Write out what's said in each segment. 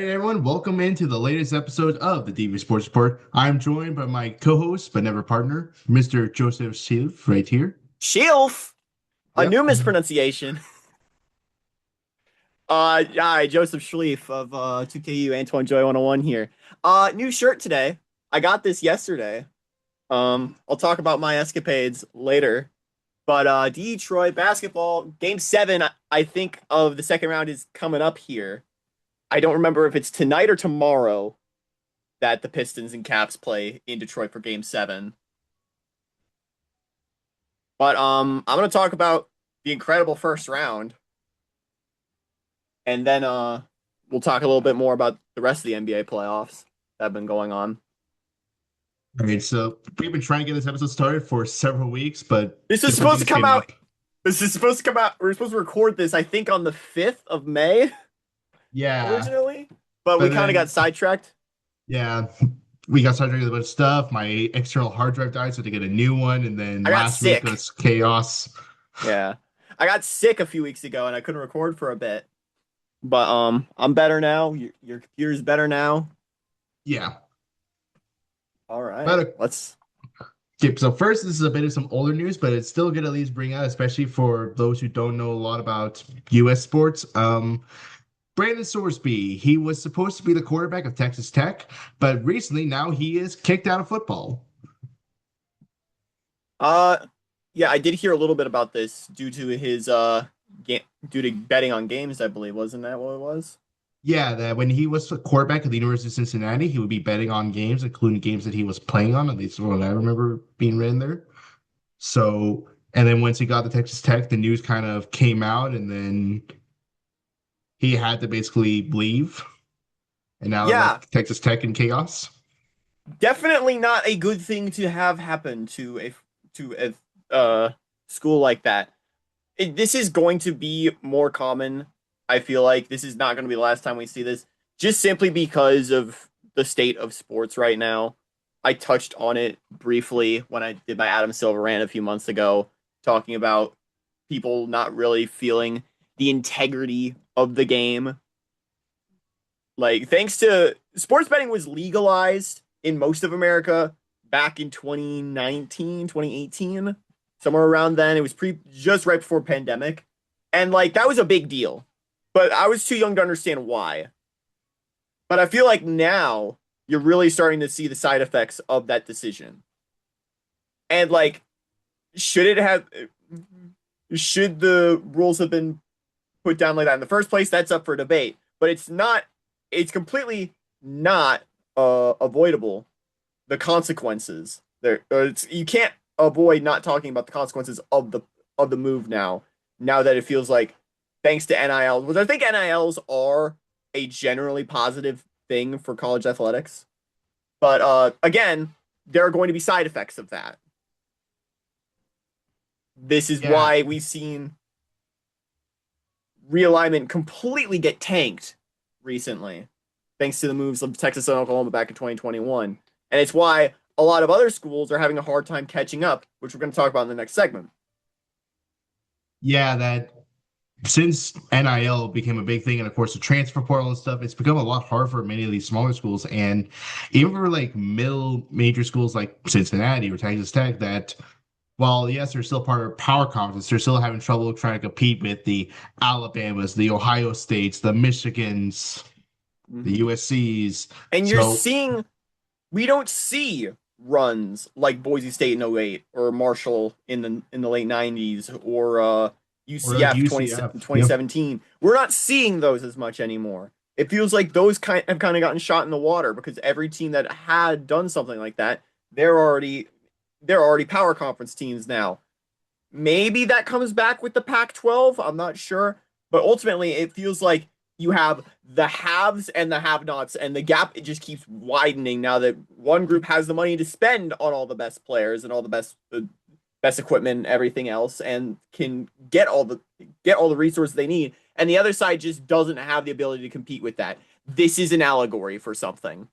right, everyone, welcome into the latest episode of the DV Sports Report. I'm joined by my co-host, but never partner, Mr. Joseph Silv, right here. Shilf, a Yep. new mispronunciation. Hi, Joseph Schlief of 2KU Antoine Joy 101 here. New shirt today. I got this yesterday. I'll talk about my escapades later. But Detroit basketball game 7, I think of the second round is coming up here. I don't remember if it's tonight or tomorrow that the Pistons and Caps play in Detroit for game 7. But I'm gonna talk about the incredible first round, and then we'll talk a little bit more about the rest of the NBA playoffs that have been going on. All right, so we've been trying to get this episode started for several weeks, but This is different supposed to things come came out. up. This is supposed to come out. We're supposed to record this, I think, on the 5th of May Yeah, originally, but we but kind of got then, sidetracked. yeah, we got started with a bunch of stuff. My external hard drive died, so I had to get a new one, and then I got last week sick. was chaos. Yeah, I got sick a few weeks ago, and I couldn't record for a bit. But I'm better now. Your computer's better now. Yeah, All right, but let's. okay, so first, this is a bit of some older news, but it's still good to at least bring out, especially for those who don't know a lot about U.S. sports. Brandon Sorsby, he was supposed to be the quarterback of Texas Tech, but recently now he is kicked out of football. Uh, yeah, I did hear a little bit about this due to his due to betting on games, I believe. Wasn't that what it was? Yeah, that when he was a quarterback at the University of Cincinnati, he would be betting on games, including games that he was playing on, at least what I remember being written there. So, and then once he got to Texas Tech, the news kind of came out, and then he had to basically leave. And now it Yeah, left Texas Tech in chaos. definitely not a good thing to have happen to a school like that. This is going to be more common. I feel like this is not going to be the last time we see this, just simply because of the state of sports right now. I touched on it briefly when I did my Adam Silver rant a few months ago, talking about people not really feeling the integrity of the game. Like, thanks to sports betting was legalized in most of America back in 2019, 2018, somewhere around then. It was just right before pandemic. And like that was a big deal. But I was too young to understand why. But I feel like now you're really starting to see the side effects of that decision. And like, should it have should the rules have been put down like that in the first place? That's up for debate. But it's not, it's completely not avoidable. The consequences there, you can't avoid not talking about the consequences of the move now that it feels like, thanks to NIL, which I think NILs are a generally positive thing for college athletics, but again, there are going to be side effects of that. This is Yeah, why we've seen realignment completely get tanked recently, thanks to the moves of Texas and Oklahoma back in 2021. And it's why a lot of other schools are having a hard time catching up, which we're going to talk about in the next segment. yeah, that since NIL became a big thing, and of course the transfer portal and stuff, it's become a lot harder for many of these smaller schools, and even for like middle major schools like Cincinnati or Texas Tech, that while yes, they're still part of power conference, they're still having trouble trying to compete with the Alabamas, the Ohio States, the Michigans, the Mm-hmm. USCs. And you're So, seeing, we don't see runs like Boise State in '08 or Marshall in the late '90s or or like UCF UCF, yeah. 2017. We're not seeing those as much anymore. It feels like those have kind of gotten shot in the water because every team that had done something like that, they're already they're already power conference teams now. Maybe that comes back with the Pac-12. I'm not sure, but ultimately, it feels like you have the haves and the have-nots, and the gap it just keeps widening now that one group has the money to spend on all the best players and all the best equipment and everything else, and can get all the resources they need, and the other side just doesn't have the ability to compete with that. This is an allegory for something.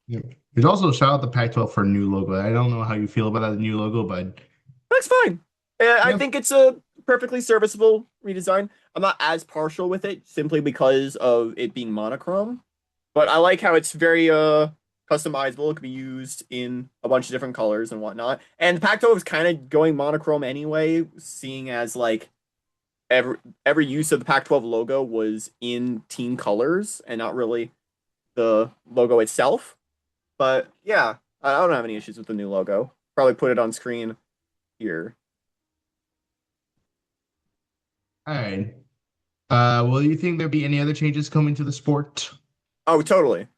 Yeah. There's also shout out the Pac-12 for a new logo. I don't know how you feel about that new logo, but That's fine. I yeah, think it's a perfectly serviceable redesign. I'm not as partial with it simply because of it being monochrome. But I like how it's very customizable. It can be used in a bunch of different colors and whatnot. And the Pac-12 is kind of going monochrome anyway, seeing as like every every use of the Pac-12 logo was in team colors and not really the logo itself. But yeah, I don't have any issues with the new logo. Probably put it on screen here. All right. Will you think there'll be any other changes coming to the sport? Oh, totally.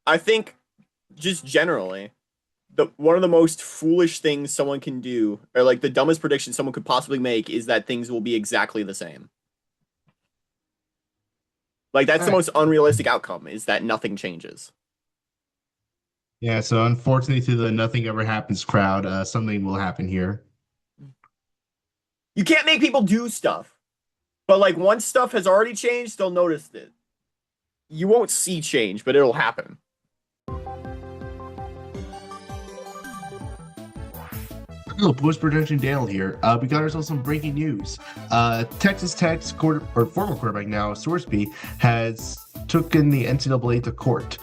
I think just generally, the one of the most foolish things someone can do, or like the dumbest prediction someone could possibly make, is that things will be exactly the same. Like that's All the right. most unrealistic outcome, is that nothing changes. Yeah, so unfortunately to the nothing ever happens crowd, something will happen here. You can't make people do stuff, but like once stuff has already changed, they'll notice it. You won't see change, but it'll happen. Hello, post-production Dale here. We got ourselves some breaking news. Texas Tech's former quarterback now, Sorsby, has taken the NCAA to court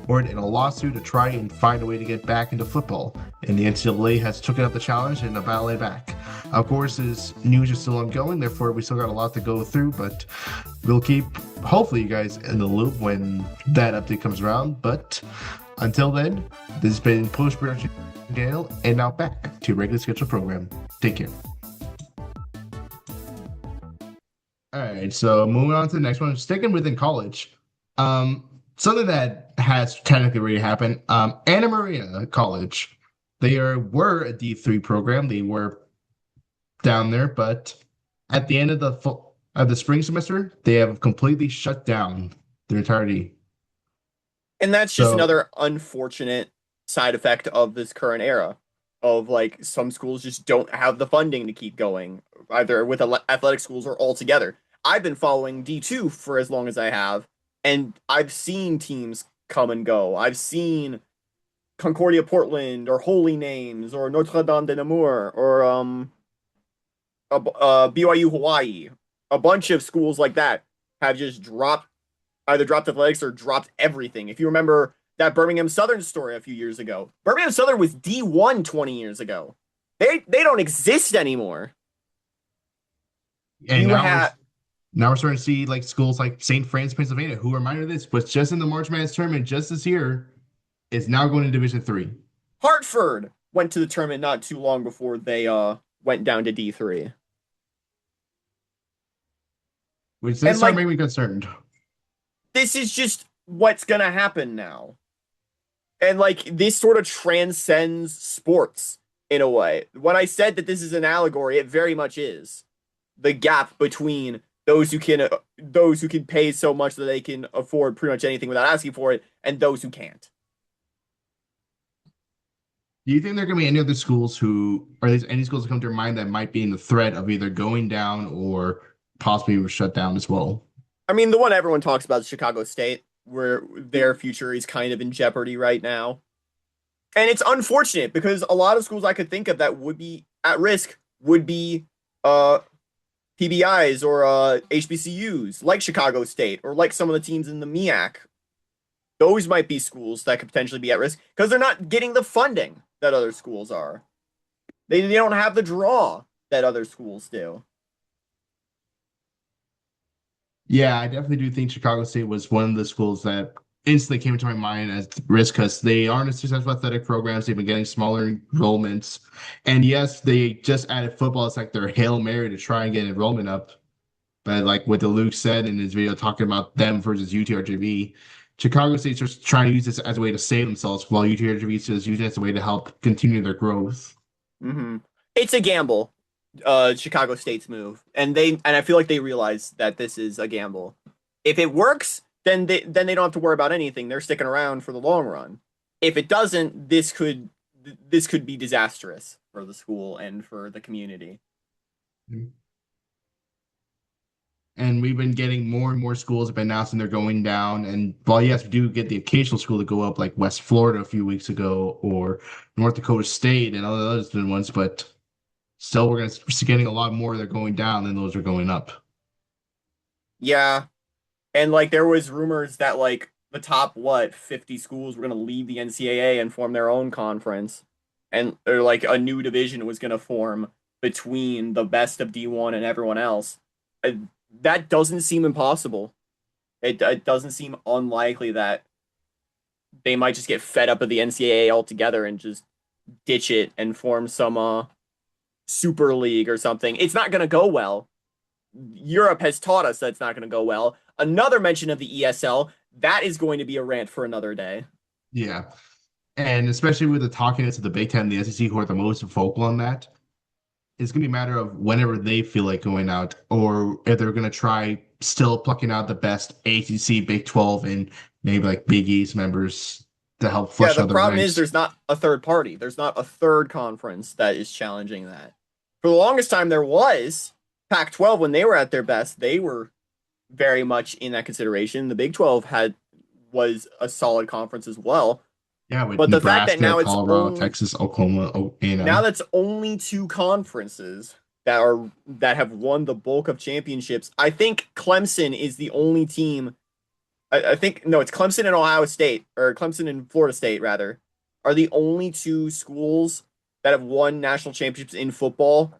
or in a lawsuit to try and find a way to get back into football. And the NCAA has taken up the challenge and a ballet back. Of course, this news is still ongoing, therefore we still got a lot to go through, but we'll keep, hopefully, you guys in the loop when that update comes around. But until then, this has been post-production Dale, and now back to regular scheduled program. Take care. All right, so moving on to the next one, sticking within college. Something that has technically already happened. Anna Maria College, were a D3 program. They were down there, but at the end of the spring semester, they have completely shut down their entirety. And that's just So another unfortunate side effect of this current era of like some schools just don't have the funding to keep going, either with athletic schools or altogether. I've been following D2 for as long as I have, and I've seen teams come and go. I've seen Concordia Portland or Holy Names or Notre Dame de Namur or BYU Hawaii. A bunch of schools like that have just either dropped athletics or dropped everything. If you remember that Birmingham Southern story a few years ago, Birmingham Southern was D1 20 years ago. They don't exist anymore. and You had now we're starting to see like schools like St. Francis, Pennsylvania, who reminded this was just in the March Madness tournament just this year, is now going to Division 3. Hartford went to the tournament not too long before they went down to D3. Which this And start like making me concerned. this is just what's gonna happen now. And like this sort of transcends sports in a way. When I said that this is an allegory, it very much is. The gap between those who can pay so much that they can afford pretty much anything without asking for it, and those who can't. Do you think there are going to be any other schools who, or at least any schools that come to your mind that might be in the threat of either going down or possibly shut down as well? I mean, the one everyone talks about is Chicago State, where their future is kind of in jeopardy right now. And it's unfortunate because a lot of schools I could think of that would be at risk would be uh PBIs or HBCUs like Chicago State or like some of the teams in the MEAC. Those might be schools that could potentially be at risk because they're not getting the funding that other schools are. They don't have the draw that other schools do. Yeah, I definitely do think Chicago State was one of the schools that instantly came to my mind as risk because they aren't a successful athletic programs. They've been getting smaller enrollments. And yes, they just added football. It's like their Hail Mary to try and get enrollment up. But like what the Luke said in his video talking about them versus UTRGV, Chicago State's just trying to use this as a way to save themselves, while UTRGV is just using it as a way to help continue their growth. Mm-hmm. It's a gamble, Chicago State's move, and I feel like they realize that this is a gamble. If it works, then they don't have to worry about anything. They're sticking around for the long run. If it doesn't, this could be disastrous for the school and for the community. And we've been getting more and more schools have been announcing they're going down. And while yes, we do get the occasional school to go up, like West Florida a few weeks ago, or North Dakota State and other ones, but still we're going to be getting a lot more that are going down than those are going up. Yeah, and like there was rumors that like the top what 50 schools were going to leave the NCAA and form their own conference, and or like a new division was going to form between the best of D1 and everyone else. Uh, that doesn't seem impossible. It doesn't seem unlikely that they might just get fed up of the NCAA altogether and just ditch it and form some super league or something. It's not going to go well. Europe has taught us that it's not going to go well. Another mention of the ESL, that is going to be a rant for another day. Yeah. And especially with the talkiness of the Big Ten and the SEC, who are the most vocal on that, it's going to be a matter of whenever they feel like going out, or if they're going to try still plucking out the best ACC, Big 12, and maybe like Big East members to help Yeah, flush the out the problem is ranks. there's not a third party. There's not a third conference that is challenging that. For the longest time, there was Pac-12 when they were at their best. They were very much in that consideration. The Big 12 was a solid conference as well. Yeah, with But the fact that Nebraska, now it's Colorado, only Texas, Oklahoma, now A&M. that's only two conferences that have won the bulk of championships. I think Clemson is the only team. I think no, it's Clemson and Ohio State, or Clemson and Florida State rather, are the only two schools that have won national championships in football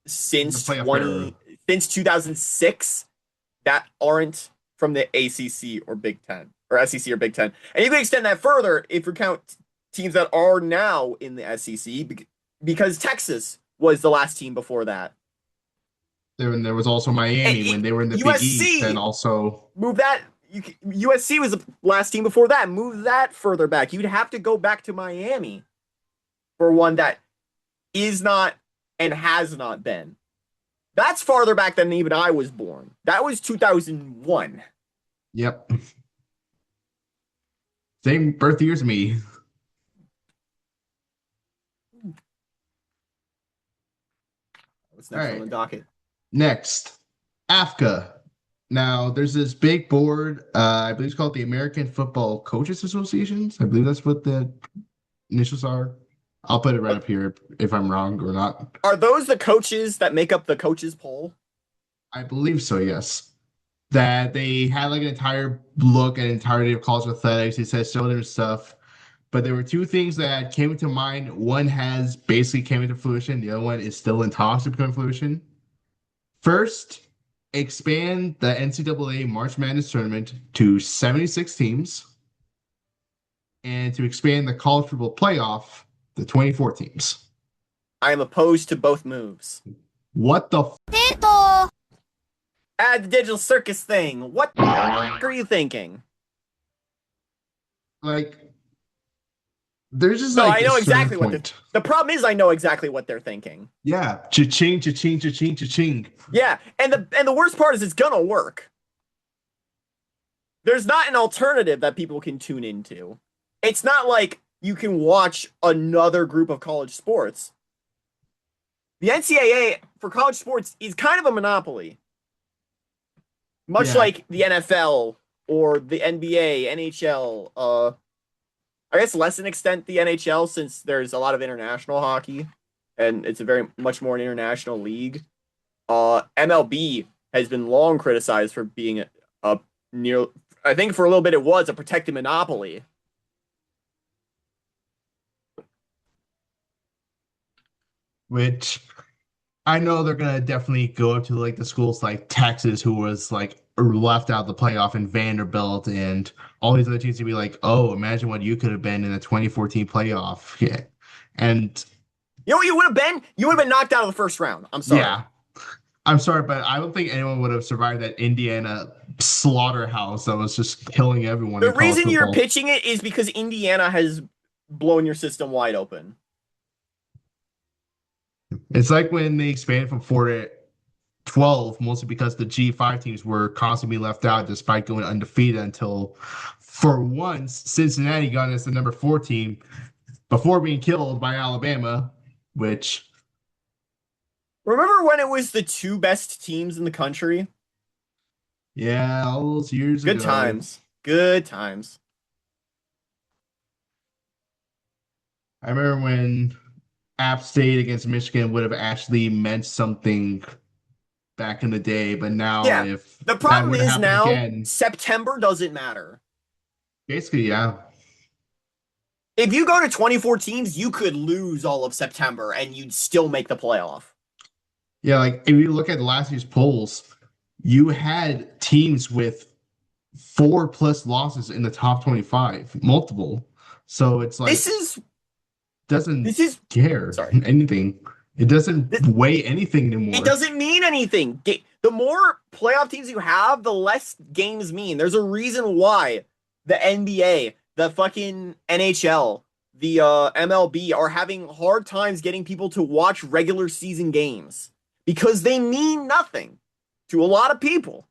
The since playoff era. 2006 that aren't from the ACC or Big Ten or SEC or Big Ten. And you can extend that further if you count teams that are now in the SEC, because Texas was the last team before that. There was also Miami when they were in the Big East, and USC also move that. USC was the last team before that. Move that further back. You'd have to go back to Miami for one that is not and has not been. That's farther back than even I was born. That was 2001. yep, same birth year as me. What's All next on right, the docket? next, AFCA. Now, there's this big board. I believe it's called the American Football Coaches Associations. I believe that's what the initials are. I'll put it right up here if I'm wrong or not. Are those the coaches that make up the coaches poll? I believe so, yes. That they had like an entire look at entirety of college athletics. It says so different stuff. But there were two things that came to mind. One has basically came into fruition. The other one is still in talks to become fruition. First, expand the NCAA March Madness tournament to 76 teams and to expand the college football playoff to 24 teams. I am opposed to both moves. What the Add the digital circus thing. What the are you thinking? like there's just No, like I a know certain exactly what point. the problem is. I know exactly what they're thinking. Yeah, cha-ching, cha-ching, cha-ching, cha-ching. Yeah, and the worst part is it's gonna work. There's not an alternative that people can tune into. It's not like you can watch another group of college sports. The NCAA for college sports is kind of a monopoly, much Yeah, like the NFL or the NBA, NHL. I guess less an extent the NHL, since there's a lot of international hockey, and it's a very much more an international league. MLB has been long criticized for being a near. I think for a little bit it was a protected monopoly. which I know they're gonna definitely go up to like the schools like Texas, who was like left out of the playoff, and Vanderbilt and all these other teams to be like, oh, imagine what you could have been in the 2014 playoff. Yeah. And You know what you would have been? You would have been knocked out of the first round. I'm sorry. yeah, I'm sorry, but I don't think anyone would have survived that Indiana slaughterhouse that was just killing everyone The in college reason you're football. pitching it is because Indiana has blown your system wide open. It's like when they expanded from 4 to 12, mostly because the G5 teams were constantly left out despite going undefeated until, for once, Cincinnati got as the number 4 team before being killed by Alabama, which, Remember when it was the two best teams in the country? yeah, all those years Good ago. times. Good times. I remember when App State against Michigan would have actually meant something back in the day, but now Yeah. if The that problem were to is happen now again, September doesn't matter. Basically, yeah. If you go to 24 teams, you could lose all of September and you'd still make the playoff. Yeah, like if you look at last year's polls, you had teams with 4+ losses in the top 25, multiple. So it's This like is doesn't this is care sorry. anything. It doesn't Th- weigh anything It anymore. doesn't mean anything. The more playoff teams you have, the less games mean. There's a reason why the NBA, the fucking NHL, the MLB are having hard times getting people to watch regular season games because they mean nothing to a lot of people.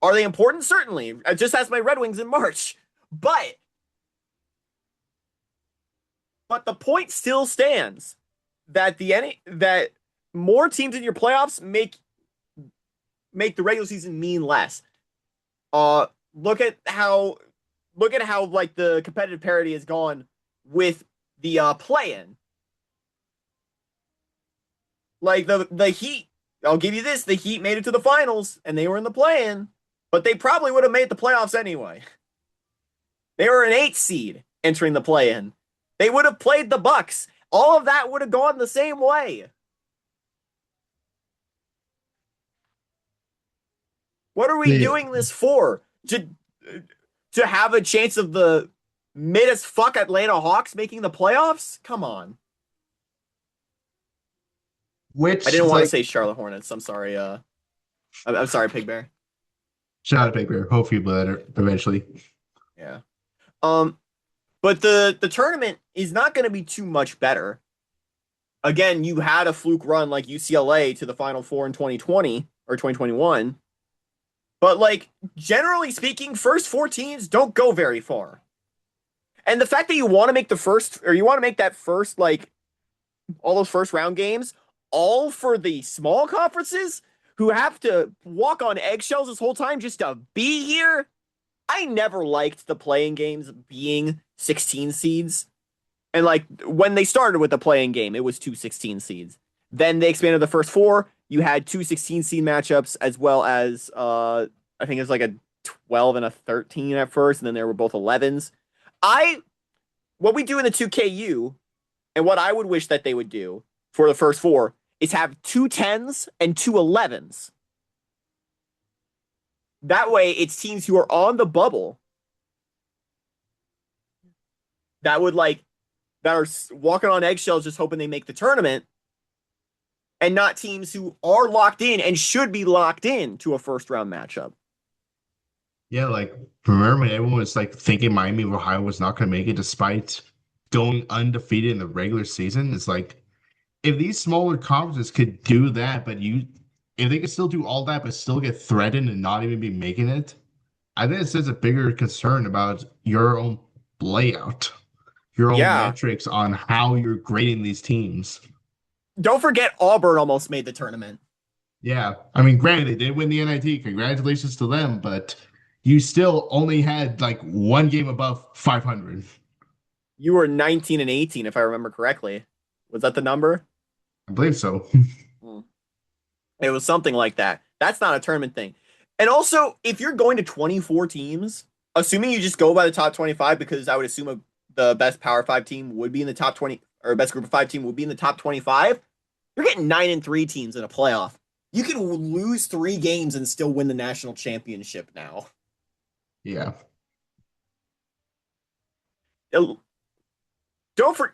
Are they important? Certainly. I just asked my Red Wings in March. But the point still stands that that more teams in your playoffs make the regular season mean less. Uh, look at how like the competitive parity has gone with the play-in. Like the Heat, I'll give you this: the Heat made it to the finals and they were in the play-in, but they probably would have made the playoffs anyway. They were an 8 seed entering the play-in. They would have played the Bucks. All of that would have gone the same way. What are we The doing this for? To have a chance of the mid as fuck Atlanta Hawks making the playoffs? Come on. I which didn't is want to like say Charlotte Hornets. I'm sorry. I'm sorry, Pig Bear. shout out Baker. Hopefully better eventually. Yeah. Um, but the tournament is not going to be too much better. Again, you had a fluke run like UCLA to the Final Four in 2020 or 2021. But like generally speaking, first four teams don't go very far. And the fact that you want to make the first or you want to make that first like all those first round games all for the small conferences who have to walk on eggshells this whole time just to be here. I never liked the playing games being 16 seeds. And like when they started with the playing game, it was two 16 seeds. Then they expanded the first four. You had two 16 seed matchups as well as I think it was like a 12 and a 13 at first, and then there were both 11s. I what we do in the 2KU and what I would wish that they would do for the first four is have two 10s and two 11s. That way, it's teams who are on the bubble that would like that are walking on eggshells, just hoping they make the tournament, and not teams who are locked in and should be locked in to a first round matchup. Yeah, like remember when everyone was like thinking Miami of Ohio was not going to make it despite going undefeated in the regular season? It's like if these smaller conferences could do that, but if they could still do all that but still get threatened and not even be making it, I think it says a bigger concern about your own layout, your own Yeah. metrics on how you're grading these teams. Don't forget Auburn almost made the tournament. Yeah, I mean, granted, they did win the NIT. Congratulations to them, but you still only had like one game above 500. You were 19 and 18, if I remember correctly. Was that the number? I believe so. Hmm. It was something like that. That's not a tournament thing. And also, if you're going to 24 teams, assuming you just go by the top 25, because I would assume the best Power 5 team would be in the top 20, or best group of 5 team would be in the top 25, you're getting 9-3 teams in a playoff. You can lose 3 games and still win the national championship now. Yeah.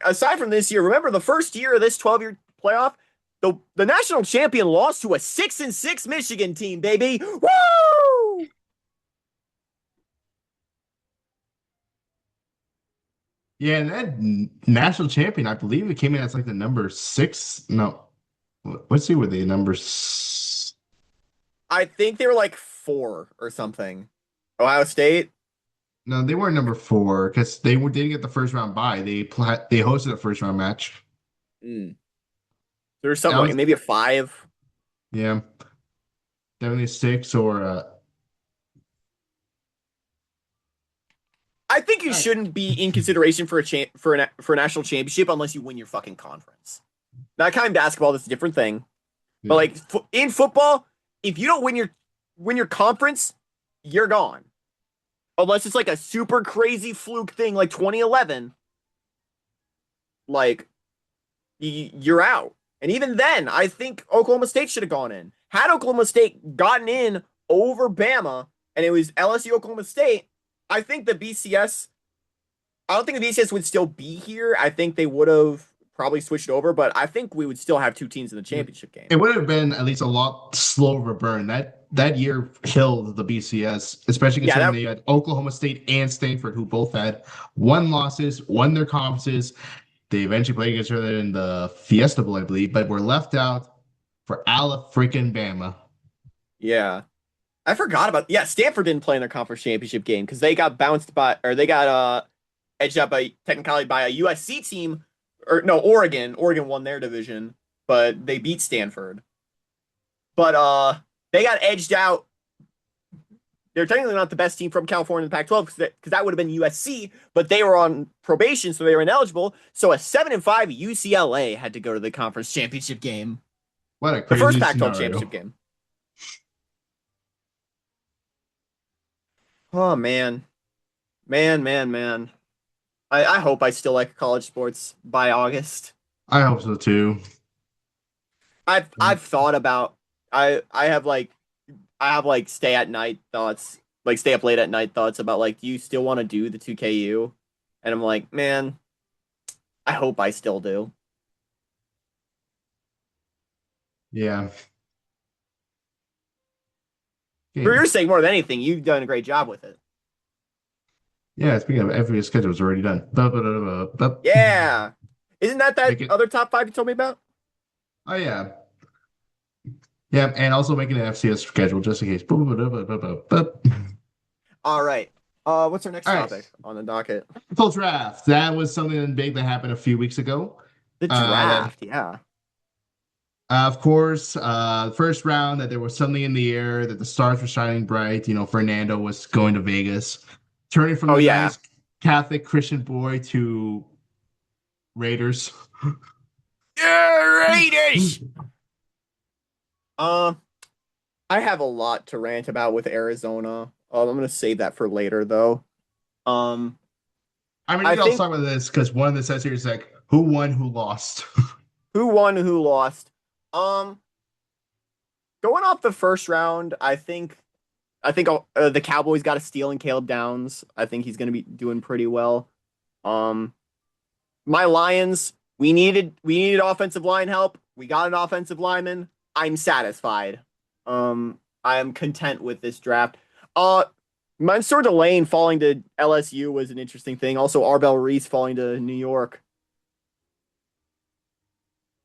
Aside from this year, remember the first year of this 12-year playoff, the national champion lost to a 6-6 Michigan team, baby. Woo! Yeah, and that national champion, I believe it came in as like the number six. No, let's see what the numbers. I think they were like 4 or something. Ohio State. No, they weren't number four because didn't get the first round bye. They hosted a first round match. Mm. There's That something like was maybe a 5. yeah, 76 or I think you shouldn't be in consideration for a national championship unless you win your fucking conference. Now, kind of basketball, that's a different thing. But yeah. like in football, if you don't win your conference, you're gone. unless it's like a super crazy fluke thing like 2011, like you're out. And even then, I think Oklahoma State should have gone in. Had Oklahoma State gotten in over Bama and it was LSU Oklahoma State, I think the BCS, I don't think the BCS would still be here. I think they would have probably switched over, but I think we would still have two teams in the championship game. It would have been at least a lot slower burn. That year killed the BCS, especially Yeah, considering that they had Oklahoma State and Stanford, who both had one losses, won their conferences. They eventually played against each other in the Fiesta Bowl, I believe, but were left out for Ala freaking Bama. yeah. I forgot about yeah, Stanford didn't play in their conference championship game because they got bounced by or they got edged out by technically by a USC team or no, Oregon. Oregon won their division, but they beat Stanford. But they got edged out. They're technically not the best team from California in the Pac-12 because that would have been USC, but they were on probation, so they were ineligible. So a 7-5 UCLA had to go to the conference championship game, What a the first crazy Pac-12 championship scenario. game. Oh man, man. I hope I still like college sports by August. I hope so too. I've thought about I have like stay at night thoughts, like stay up late at night thoughts about like, do you still want to do the 2KU? And I'm like, man, I hope I still do. Yeah. For Okay. your sake, more than anything, you've done a great job with it. Yeah, speaking of every schedule is already done. Yeah. Isn't that Make it. other top five you told me about? Oh yeah. Yeah, and also making an FCS schedule just in case. All right. What's our next All right. topic on the docket? Full draft. That was something big that happened a few weeks ago. The That draft. Yeah. of course, first round that there was something in the air that the stars were shining bright. Fernando was going to Vegas, turning from Oh the yeah. nice Catholic Christian boy to Raiders. Yeah, Raiders. Uh, I have a lot to rant about with Arizona. I'm gonna save that for later though. Um, I mean, I we can also think talk about this because one of the says here is like, who won, who lost. who won, who lost. Um, Going off the first round, I think the Cowboys got a steal in Caleb Downs. I think he's gonna be doing pretty well. Um, my Lions, we needed offensive line help. We got an offensive lineman. I'm satisfied. I am content with this draft. Uh, Mansour Delane falling to LSU was an interesting thing. Also, Arbel Reese falling to New York.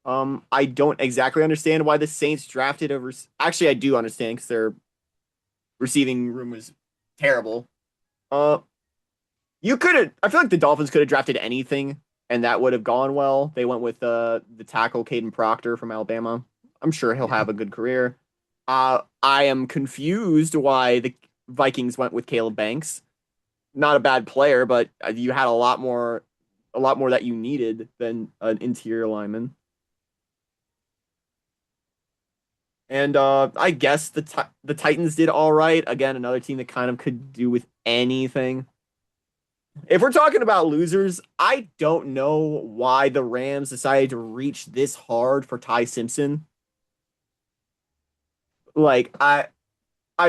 I don't exactly understand why the Saints drafted over. Actually, I do understand because their receiving room was terrible. Uh, you could have. I feel like the Dolphins could have drafted anything, and that would have gone well. They went with the tackle Caden Proctor from Alabama. I'm sure he'll Yeah. have a good career. I am confused why the Vikings went with Caleb Banks. Not a bad player, but you had a lot more that you needed than an interior lineman. And I guess the Titans did all right. Again, another team that kind of could do with anything. If we're talking about losers, I don't know why the Rams decided to reach this hard for Ty Simpson. Like I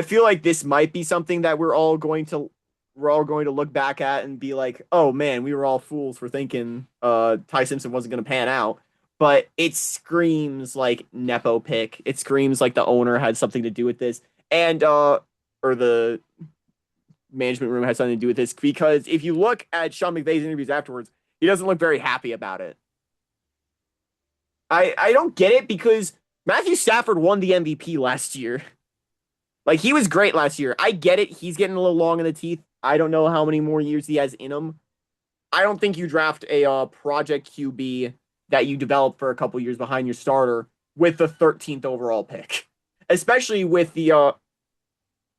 feel like this might be something that we're all going to look back at and be like, "Oh man, we were all fools for thinking Ty Simpson wasn't going to pan out." But it screams like nepo pick. It screams like the owner had something to do with this, and or the management room had something to do with this. Because if you look at Sean McVay's interviews afterwards, he doesn't look very happy about it. I don't get it because Matthew Stafford won the MVP last year. Like he was great last year. I get it. He's getting a little long in the teeth. I don't know how many more years he has in him. I don't think you draft a project QB that you develop for a couple years behind your starter with the 13th overall pick, especially with the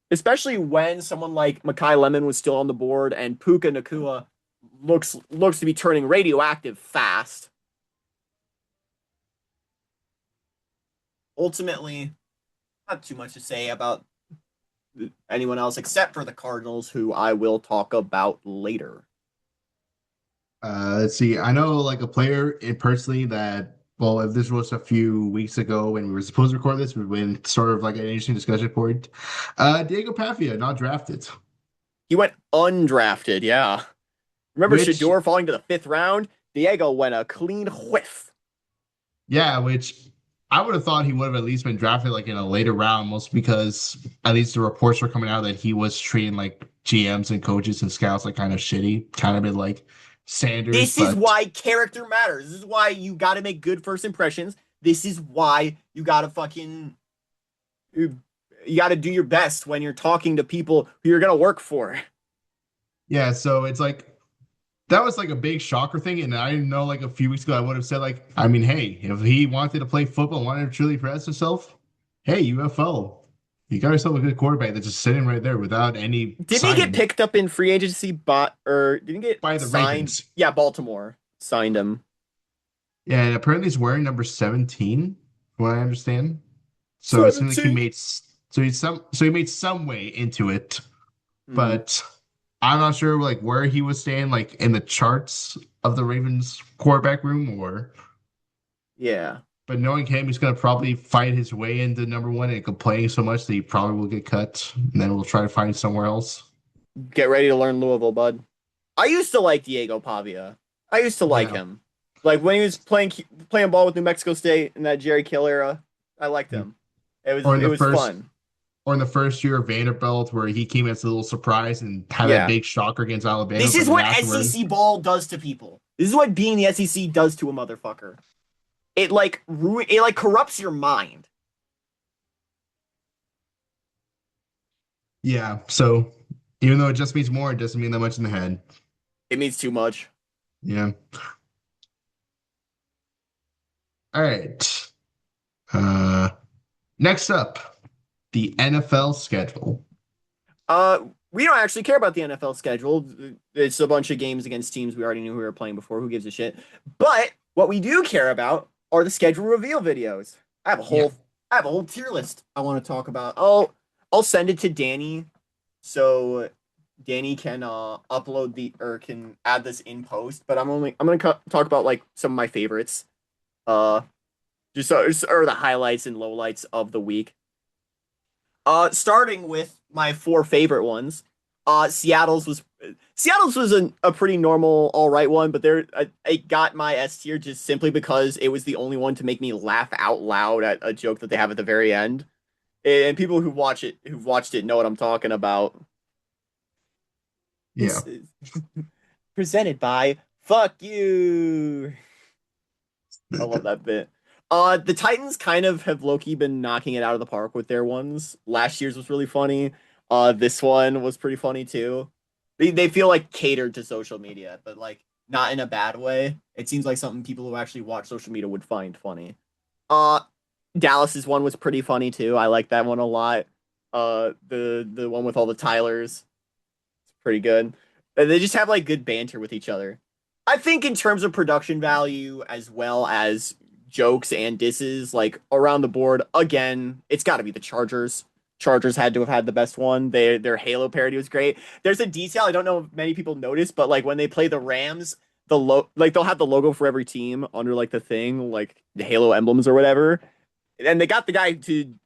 especially when someone like Makai Lemon was still on the board and Puka Nakua looks to be turning radioactive fast. Ultimately, not too much to say about anyone else except for the Cardinals, who I will talk about later. Let's see. I know like a player personally that, well, if this was a few weeks ago when we were supposed to record this, we've been sort of like an interesting discussion point. Diego Pavia, not drafted, He went undrafted, yeah. Remember which, Shador falling to the fifth round? Diego went a clean whiff. yeah, which I would have thought he would have at least been drafted like in a later round, mostly because at least the reports were coming out that he was treating like GMs and coaches and scouts like kind of shitty, kind of been like Sanders, This is but why character matters. This is why you got to make good first impressions. This is why you got to you got to do your best when you're talking to people who you're going to work for. yeah, so it's like that was like a big shocker thing. And I know like a few weeks ago, I would have said, like, I mean, hey, if he wanted to play football, wanted to truly press himself, hey, UFO, you got yourself a good quarterback that's just sitting right there without any Didn't he get signing picked up in free agency or didn't he get by the signed? Ravens. Yeah, Baltimore signed him. Yeah, and apparently he's wearing number 17, from what I understand. So it seems like 17. he made some way into it, Hmm. but I'm not sure like where he was staying, like in the charts of the Ravens quarterback room or. Yeah. But knowing him, he's going to probably fight his way into number one and complaining so much that he probably will get cut. And then we'll try to find somewhere else. Get ready to learn Louisville, bud. I used to like Diego Pavia. I used to like Yeah. him. Like when he was playing ball with New Mexico State in that Jerry Kill era, I liked him. Or in It the was first fun. or in the first year of Vanderbilt, where he came as a little surprise and had that Yeah. big shocker against Alabama, This is but then what afterward, SEC ball does to people. This is what being the SEC does to a motherfucker. It like corrupts your mind. yeah. So even though it just means more, it doesn't mean that much in the head. It means too much. Yeah. All right. Uh, next up, the NFL schedule. We don't actually care about the NFL schedule. It's a bunch of games against teams we already knew we were playing before. Who gives a shit? But what we do care about are the schedule reveal videos. Yeah. I have a whole tier list I want to talk about. I'll send it to Danny so Danny can upload the or can add this in post. But I'm gonna talk about like some of my favorites. Uh, or the highlights and lowlights of the week. Starting with my four favorite ones. Seattle's was a pretty normal, all right one, but it got my S tier just simply because it was the only one to make me laugh out loud at a joke that they have at the very end. And people who've watched it know what I'm talking about. Yeah. It's presented by Fuck You. I love that bit. The Titans kind of have low-key been knocking it out of the park with their ones. Last year's was really funny. This one was pretty funny too. They feel like catered to social media, but like not in a bad way. It seems like something people who actually watch social media would find funny. Uh, Dallas's one was pretty funny too. I like that one a lot. The one with all the Tylers, it's pretty good. And they just have like good banter with each other. I think in terms of production value as well as jokes and disses, like around the board, again, it's got to be the Chargers. Chargers had to have had the best one. Their Halo parody was great. There's a detail I don't know if many people notice, but like when they play the Rams, like they'll have the logo for every team under like the thing, like the Halo emblems or whatever. And they got the guy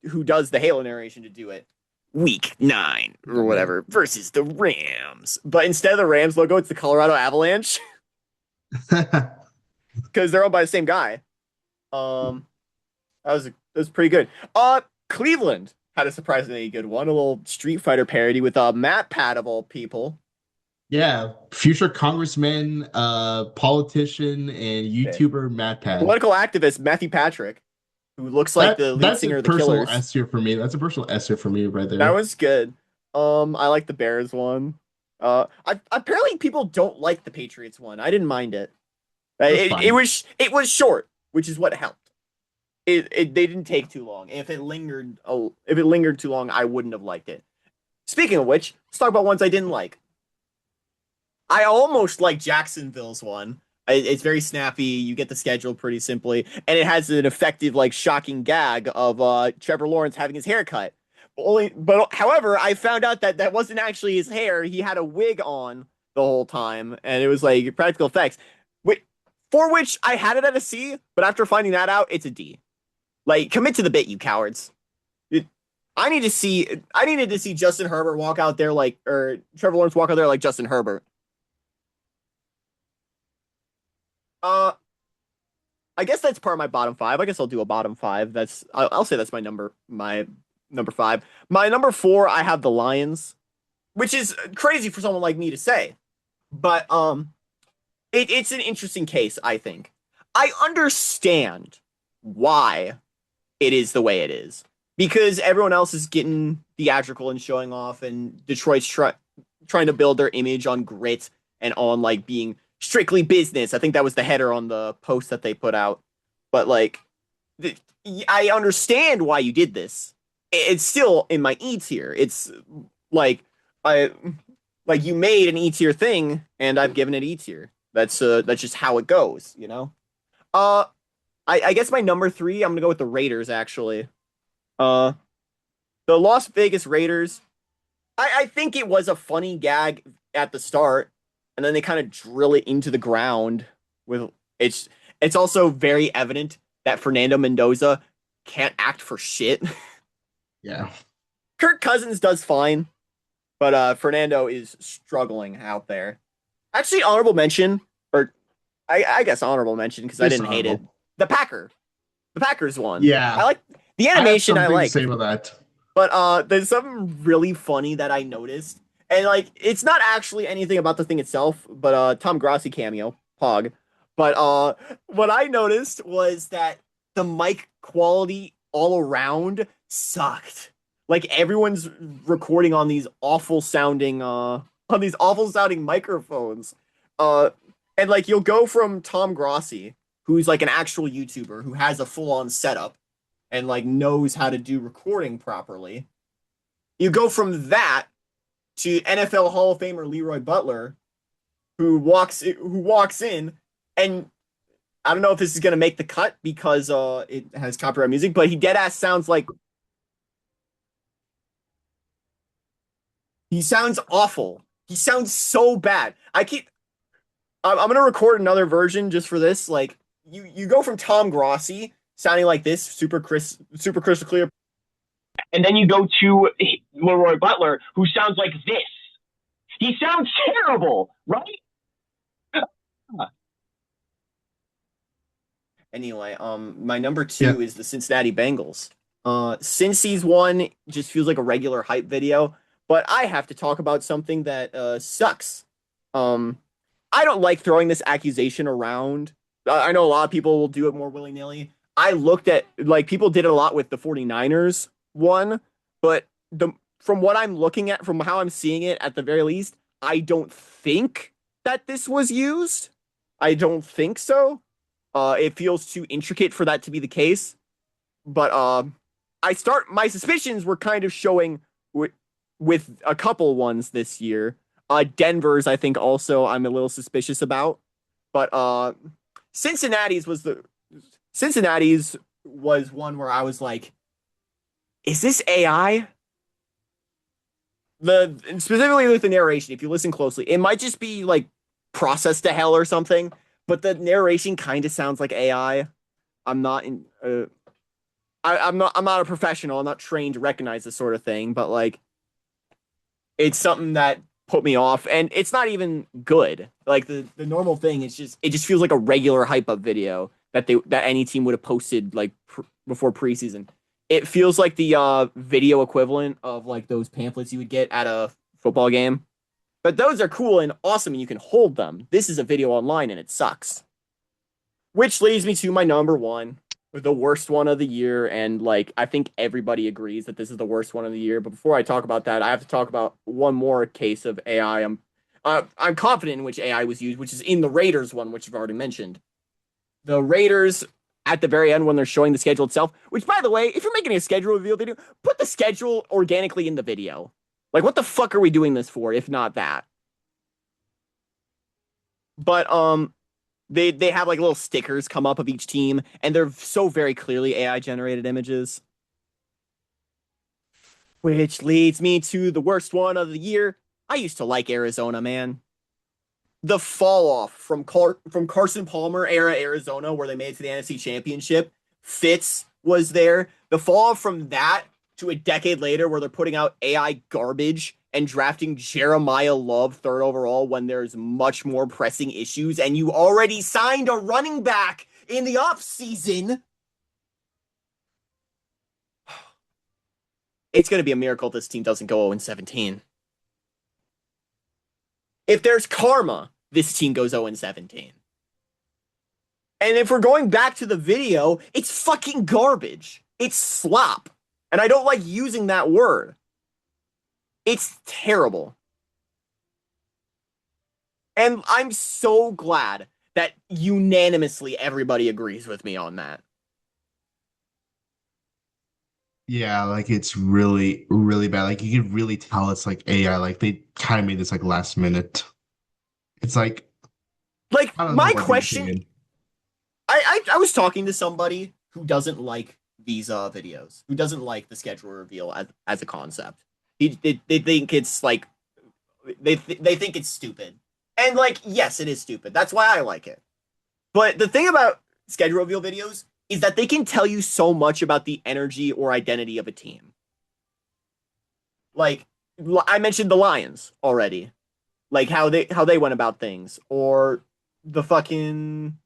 who does the Halo narration to do it. Week 9 or whatever versus the Rams. But instead of the Rams logo, it's the Colorado Avalanche because they're owned by the same guy. That was pretty good. Cleveland had a surprisingly good one, a little Street Fighter parody with Matt Pat of all people. Yeah, future congressman, politician, and Okay. YouTuber Matt Pat. Political activist Matthew Patrick, who looks like That the lead that's a singer of the personal Killers. S tier for me. That's a personal S tier for me right That there. was good. I like the Bears one. Apparently people don't like the Patriots one. I didn't mind it. That's fine. It was short, which is what helped. They didn't take too long. If it lingered too long, I wouldn't have liked it. Speaking of which, let's talk about ones I didn't like. I almost like Jacksonville's one. It's very snappy. You get the schedule pretty simply, and it has an effective, like, shocking gag of Trevor Lawrence having his hair cut. but however, I found out that that wasn't actually his hair. He had a wig on the whole time, and it was like practical effects, which, for which I had it at a C. But after finding that out, it's a D. Like, commit to the bit, you cowards. It, I need to see. I needed to see Justin Herbert walk out there like, or Trevor Lawrence walk out there like Justin Herbert. Uh, I guess that's part of my bottom five. I guess I'll do a bottom five. I'll say that's my number five. My number four, I have the Lions, which is crazy for someone like me to say, but it's an interesting case. I think I understand why it is the way it is because everyone else is getting theatrical and showing off, and Detroit's trying to build their image on grit and on like being strictly business. I think that was the header on the post that they put out. But like, I understand why you did this. It's still in my E tier. It's like I like you made an E tier thing, and I've given it E tier. That's just how it goes, you know. Uh, I guess my number three, I'm gonna go with the Raiders actually. Uh, the Las Vegas Raiders. I think it was a funny gag at the start, and then they kind of drill it into the ground with it's it's also very evident that Fernando Mendoza can't act for shit. Yeah. Kirk Cousins does fine, but Fernando is struggling out there. Actually, honorable mention, or I guess honorable mention because I It's didn't hate it. honorable. The the Packers one. I Yeah. like the I have animation. I something to like, say about that. but there's something really funny that I noticed, and like it's not actually anything about the thing itself, but Tom Grassi cameo, Pog. But what I noticed was that the mic quality all around sucked. Like everyone's recording on these awful sounding microphones. Uh and like you'll go from Tom Grossi, who's like an actual YouTuber who has a full-on setup and like knows how to do recording properly. You go from that to NFL Hall of Famer Leroy Butler, who walks in, and I don't know if this is gonna make the cut because it has copyright music, but he dead ass sounds like he sounds awful. He sounds so bad. I'm gonna record another version just for this. Like you go from Tom Grossi sounding like this, super crystal clear, and then you go to Leroy Butler, who sounds like this. He sounds terrible, right? Anyway, my number Yeah. two is the Cincinnati Bengals. Cincy's one just feels like a regular hype video, but I have to talk about something that sucks. Um, I don't like throwing this accusation around. I know a lot of people will do it more willy-nilly. I looked at like people did it a lot with the 49ers one, but the from what I'm looking at, from how I'm seeing it at the very least, I don't think that this was used. I don't think so. It feels too intricate for that to be the case. But my suspicions were kind of showing with a couple ones this year. Denver's, I think, also I'm a little suspicious about. But Cincinnati's was the Cincinnati's was one where I was like, is this AI? Specifically with the narration, if you listen closely, it might just be like processed to hell or something, but the narration kind of sounds like AI. I'm not in I'm not a professional. I'm not trained to recognize this sort of thing, but like it's something that put me off, and it's not even good. Like the normal thing is just it just feels like a regular hype up video that any team would have posted like before preseason. It feels like the video equivalent of like those pamphlets you would get at a football game. But those are cool and awesome and you can hold them. This is a video online and it sucks. Which leads me to my number one, the worst one of the year, and like I think everybody agrees that this is the worst one of the year. But before I talk about that, I have to talk about one more case of AI. I'm confident in which AI was used, which is in the Raiders one, which I've already mentioned. The Raiders at the very end when they're showing the schedule itself, which by the way, if you're making a schedule reveal video, put the schedule organically in the video. Like what the fuck are we doing this for if not that? But they have like little stickers come up of each team, and they're so very clearly AI generated images. Which leads me to the worst one of the year. I used to like Arizona, man. The fall off from Carson Palmer era Arizona, where they made it to the NFC Championship. Fitz was there. The fall off from that to a decade later, where they're putting out AI garbage and drafting Jeremiah Love third overall when there's much more pressing issues, and you already signed a running back in the offseason. It's going to be a miracle this team doesn't go 0-17. If there's karma, this team goes 0-17. And if we're going back to the video, it's fucking garbage. It's slop. And I don't like using that word. It's terrible. And I'm so glad that unanimously everybody agrees with me on that. Yeah, like it's really, really bad. Like you can really tell it's like AI. Like they kind of made this like last minute. It's like Like, I don't know my what they were question, thinking. I was talking to somebody who doesn't like these videos, who doesn't like the schedule reveal as a concept. They think it's like they think it's stupid. And like, yes, it is stupid. That's why I like it. But the thing about schedule reveal videos is that they can tell you so much about the energy or identity of a team. Like I mentioned the Lions already. Like how they went about things, or the fucking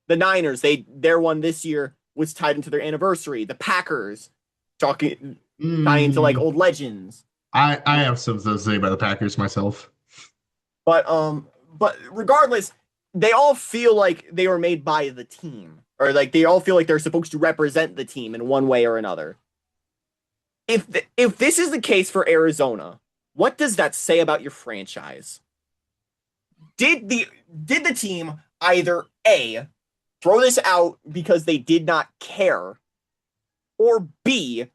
the Niners. Their one this year was tied into their anniversary. The Packers talking tying into like Mm, old legends. I have something to say about the Packers myself. But regardless, they all feel like they were made by the team, or like they all feel like they're supposed to represent the team in one way or another. If this is the case for Arizona, what does that say about your franchise? Did the team either A, throw this out because they did not care, or B,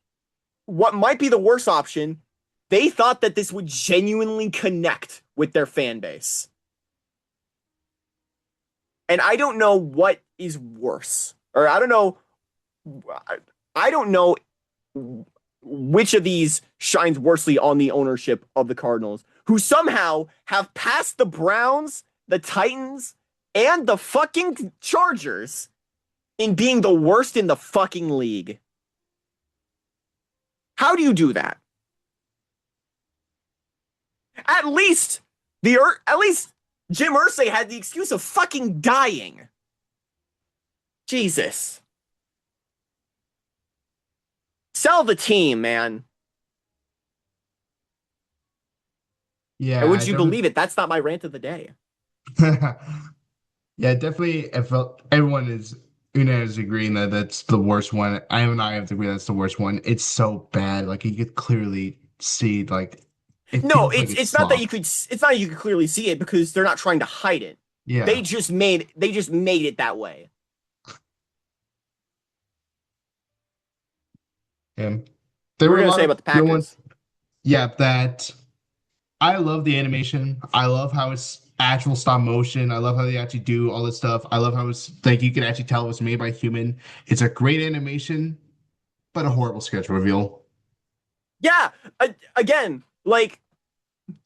what might be the worst option, they thought that this would genuinely connect with their fan base? And I don't know what is worse. Or I don't know which of these shines worsely on the ownership of the Cardinals, who somehow have passed the Browns, the Titans, and the fucking Chargers in being the worst in the fucking league. How do you do that? At least at least Jim Irsay had the excuse of fucking dying. Jesus. Sell the team, man. Yeah, And would I you definitely believe it? That's not my rant of the day. Yeah, definitely. I felt everyone is unanimously agreeing that that's the worst one. I and I have to agree that's the worst one. It's so bad. Like you could clearly see, like it No, feels like it's it's not that slop. it's not that you could clearly see it, because they're not trying to hide it. Yeah, They just made it that way. and there You were were a gonna lot say of about the good ones. Packers. Yeah, that I love the animation. I love how it's actual stop motion. I love how they actually do all this stuff. I love how it's like you can actually tell it was made by a human. It's a great animation, but a horrible sketch reveal. Yeah, again, like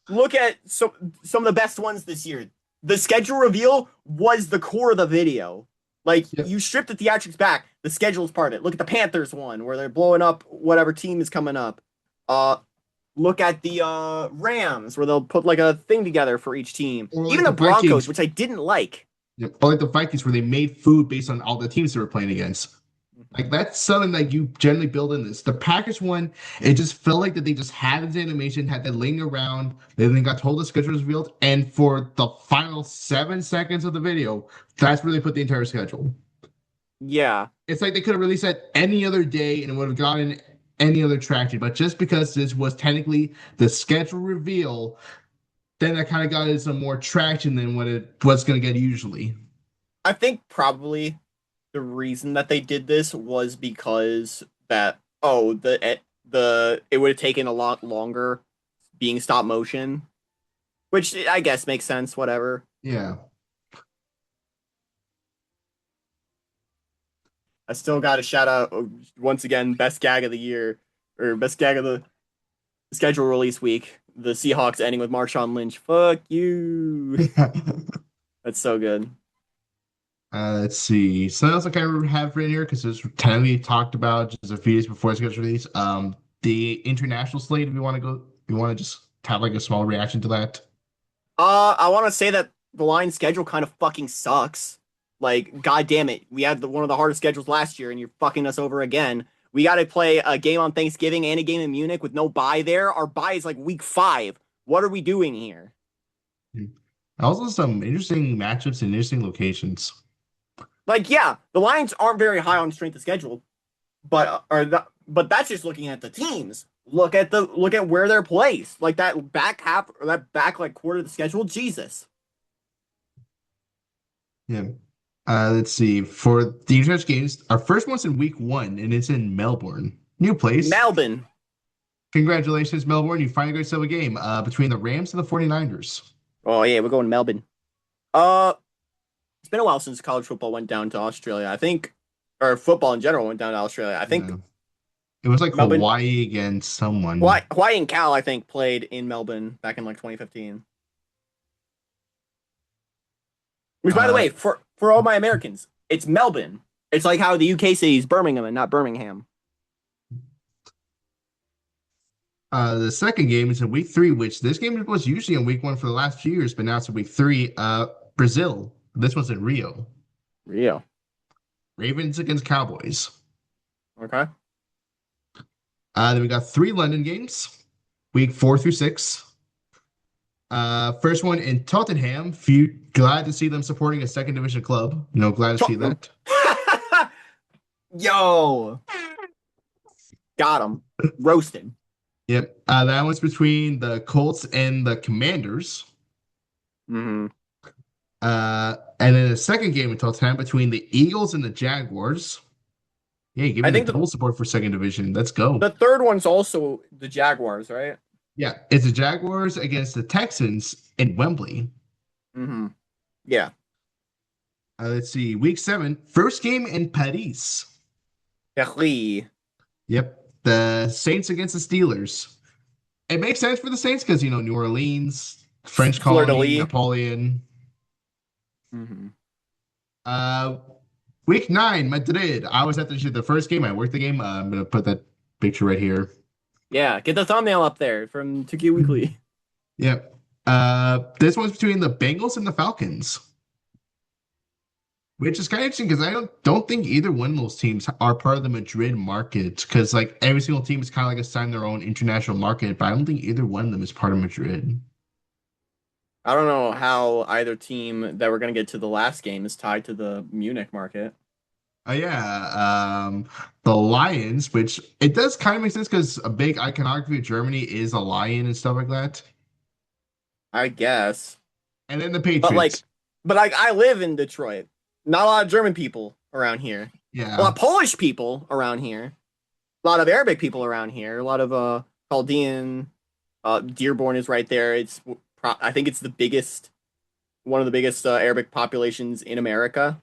look at some of the best ones this year. The schedule reveal was the core of the video. Like Yep. you strip the theatrics back, the schedule's part of it. Look at the Panthers one where they're blowing up whatever team is coming up. Uh Look at the Rams where they'll put like a thing together for each team. Or Even like the the Broncos, Vikings. which I didn't like. Yep. Or like the Vikings where they made food based on all the teams they were playing against. Like that's something that you generally build in this. The Packers one, it just felt like that they just had this animation, had that laying around. They then got told the schedule was revealed, and for the final 7 seconds of the video, that's where they put the entire schedule. Yeah. It's like they could have released that any other day and it would have gotten any other traction. But just because this was technically the schedule reveal, then that kind of got it some more traction than what it was going to get usually. I think probably the reason that they did this was because that the it would have taken a lot longer being stop motion, which I guess makes sense. Whatever. Yeah. I still got to shout out once again best gag of the year, or best gag of the schedule release week. The Seahawks ending with Marshawn Lynch. Fuck you. That's so good. Let's see. Something else I kind of have written here because it's technically talked about just a few days before it gets released. The international slate. If you want to go, you want to just have like a small reaction to that. I want to say that the Lions schedule kind of fucking sucks. Like, god damn it, we had one of the hardest schedules last year, and you're fucking us over again. We got to play a game on Thanksgiving and a game in Munich with no bye there. Our bye is like week 5. What are we doing here? Also, some interesting matchups and interesting locations. Like, yeah, the Lions aren't very high on strength of schedule, but that's just looking at the teams. Look at where they're placed. Like that back half or that back like quarter of the schedule. Jesus. Yeah. Let's see. For the international games, our first one's in week 1, and it's in Melbourne. New place. Melbourne. Congratulations, Melbourne. You finally got yourself a game between the Rams and the 49ers. Oh yeah, we're going to Melbourne. It's been a while since college football went down to Australia. I think, or football in general went down to Australia. I think Yeah. It was like Melbourne, Hawaii against someone. Hawaii and Cal, I think, played in Melbourne back in like 2015. Which, by the way, for all my Americans, it's Melbourne. It's like how the UK city is Birmingham and not Birmingham. The second game is in week 3, which this game was usually in week 1 for the last few years, but now it's in week 3. Brazil. This one's in Rio. Rio. Ravens against Cowboys. Okay. Then we got 3 London games, week 4 through 6. First one in Tottenham. Glad to see them supporting a second division club. Glad to see that. Yo. Got him. Roasted. Yep. That one's between the Colts and the Commanders. Mm-hmm. And then the second game in Tottenham between the Eagles and the Jaguars. Yeah, give me the double support for second division. Let's go. The third one's also the Jaguars, right? Yeah, it's the Jaguars against the Texans in Wembley. Mm-hmm. Yeah. Let's see. Week 7, first game in Paris. Paris. Yep. The Saints against the Steelers. It makes sense for the Saints because, New Orleans, French colony, Napoleon. Mm-hmm. Week 9, Madrid. I was at the first game. I worked the game. I'm going to put that picture right here. Yeah, get the thumbnail up there from Tuki Weekly. Yep. This one's between the Bengals and the Falcons. Which is kind of interesting because I don't think either one of those teams are part of the Madrid market because like every single team is kind of like assigned their own international market, but I don't think either one of them is part of Madrid. I don't know how either team that we're going to get to the last game is tied to the Munich market. Yeah, the Lions, which it does kind of make sense because a big iconography of Germany is a lion and stuff like that. I guess. And then the Patriots. But I live in Detroit. Not a lot of German people around here. Yeah. A lot of Polish people around here. A lot of Arabic people around here. A lot of Chaldean. Dearborn is right there. I think it's one of the biggest Arabic populations in America.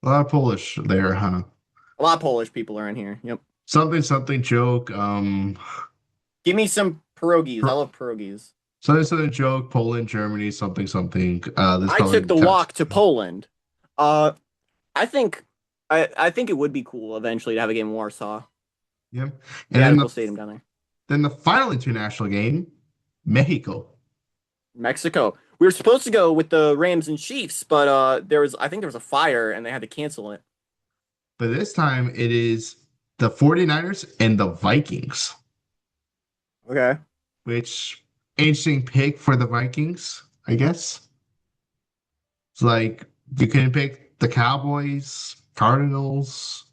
A lot of Polish there, huh? A lot of Polish people around here. Yep. Something joke. Give me some pierogies. I love pierogies. Something joke. Poland, Germany, something. I took the walk to Poland. I think it would be cool eventually to have a game in Warsaw. Yep. And then the stadium down there. Then the final international game, Mexico. We were supposed to go with the Rams and Chiefs, but I think there was a fire and they had to cancel it. But this time it is the 49ers and the Vikings. Okay. Which interesting pick for the Vikings, I guess. It's like you can pick the Cowboys, Cardinals,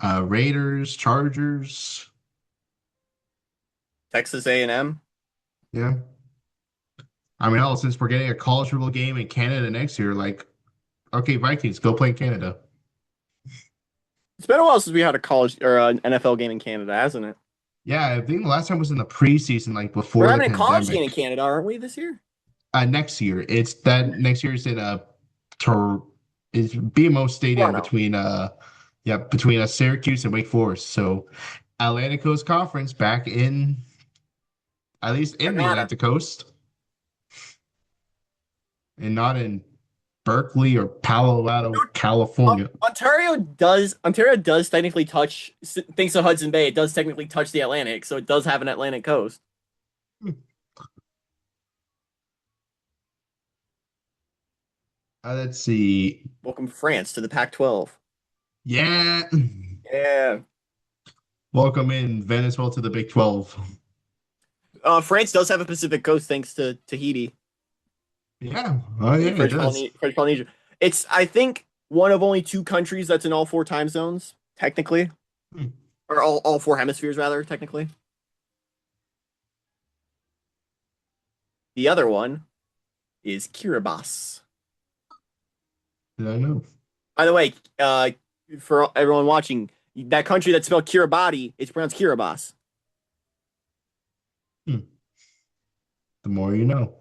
Raiders, Chargers, Texas A&M. Yeah. I mean, since we're getting a college football game in Canada next year, okay, Vikings, go play in Canada. It's been a while since we had a college or an NFL game in Canada, hasn't it? Yeah, I think the last time was in the preseason, before we're the having pandemic. a college game in Canada, aren't we, this year? Next year. Next year is in it's BMO Stadium between Syracuse and Wake Forest. So Atlantic Coast Conference back in, at least in the Nevada. Atlantic Coast, and not in Berkeley or Palo Alto, California. Ontario does technically touch thanks to Hudson Bay. It does technically touch the Atlantic, so it does have an Atlantic coast. Let's see. Welcome France to the Pac-12. Yeah. Yeah. Welcome in Venezuela to the Big 12. France does have a Pacific coast thanks to Tahiti Yeah. Oh, yeah, and it does. French Polynesia. It's I think one of only two countries that's in all four time zones, technically. Hmm. Or all four hemispheres rather, technically. The other one is Kiribati. Did I know? By the way, for everyone watching, that country that's spelled Kiribati, it's pronounced Kiribati. Hmm. The more you know.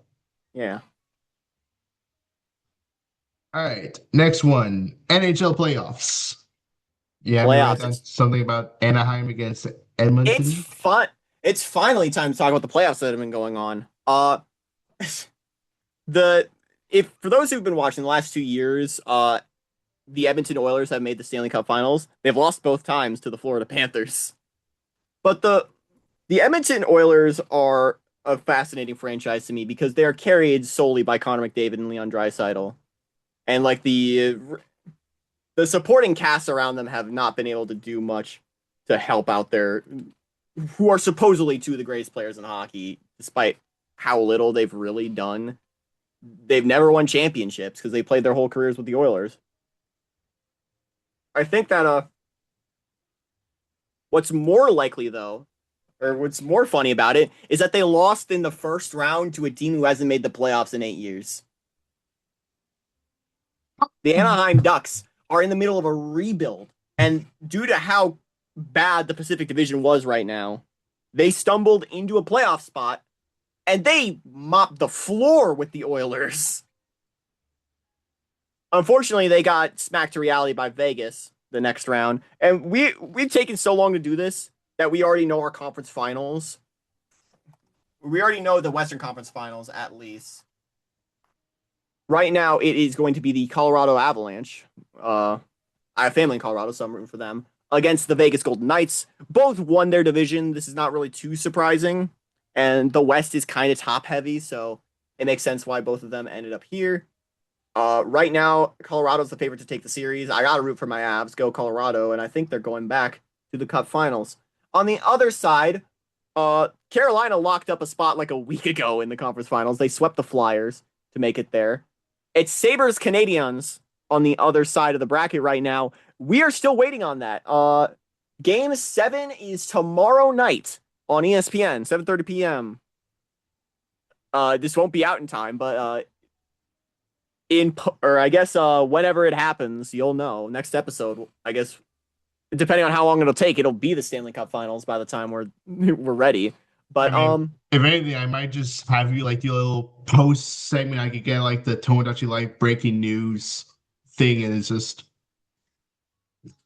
Yeah. All right. Next one. NHL playoffs. Yeah, I'm gonna write Playoffs. down something about Anaheim against It's Edmonton. fun. It's finally time to talk about the playoffs that have been going on. The if for those who've been watching the last 2 years, the Edmonton Oilers have made the Stanley Cup Finals. They've lost both times to the Florida Panthers. But the Edmonton Oilers are a fascinating franchise to me because they are carried solely by Connor McDavid and Leon Draisaitl. And like the supporting cast around them have not been able to do much to help out their who are supposedly two of the greatest players in hockey, despite how little they've really done. They've never won championships because they played their whole careers with the Oilers. I think that what's more likely though, or what's more funny about it, is that they lost in the first round to a team who hasn't made the playoffs in 8 years. The Anaheim Ducks are in the middle of a rebuild, and due to how bad the Pacific Division was right now, they stumbled into a playoff spot and they mopped the floor with the Oilers. Unfortunately, they got smacked to reality by Vegas the next round, and we've taken so long to do this that we already know our conference finals. We already know the Western Conference Finals at least. Right now, it is going to be the Colorado Avalanche. I have family in Colorado, so I'm rooting for them against the Vegas Golden Knights. Both won their division. This is not really too surprising, and the West is kind of top heavy, so it makes sense why both of them ended up here. Right now, Colorado's the favorite to take the series. I gotta root for my Avs. Go Colorado, and I think they're going back to the Cup Finals. On the other side, Carolina locked up a spot like a week ago in the conference finals. They swept the Flyers to make it there. It's Sabres Canadiens on the other side of the bracket right now. We are still waiting on that. Game 7 is tomorrow night on ESPN, 7:30 p.m. This won't be out in time, but I guess whenever it happens, you'll know. Next episode, I guess, depending on how long it'll take, it'll be the Stanley Cup Finals by the time we're ready. But I mean, if anything, I might just have you like do a little post segment. I could get like the Tone That You Like breaking news thing, and it's just.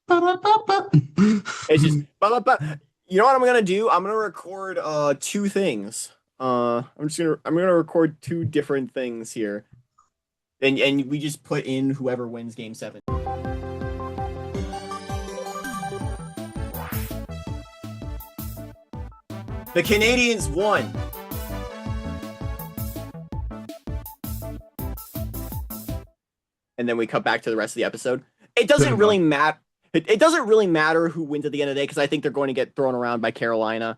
it's just you know what I'm gonna do? I'm gonna record two things. I'm gonna record two different things here. And we just put in whoever wins game 7. The Canadians won. And then we cut back to the rest of the episode. It doesn't really matter. It doesn't really matter who wins at the end of the day because I think they're going to get thrown around by Carolina.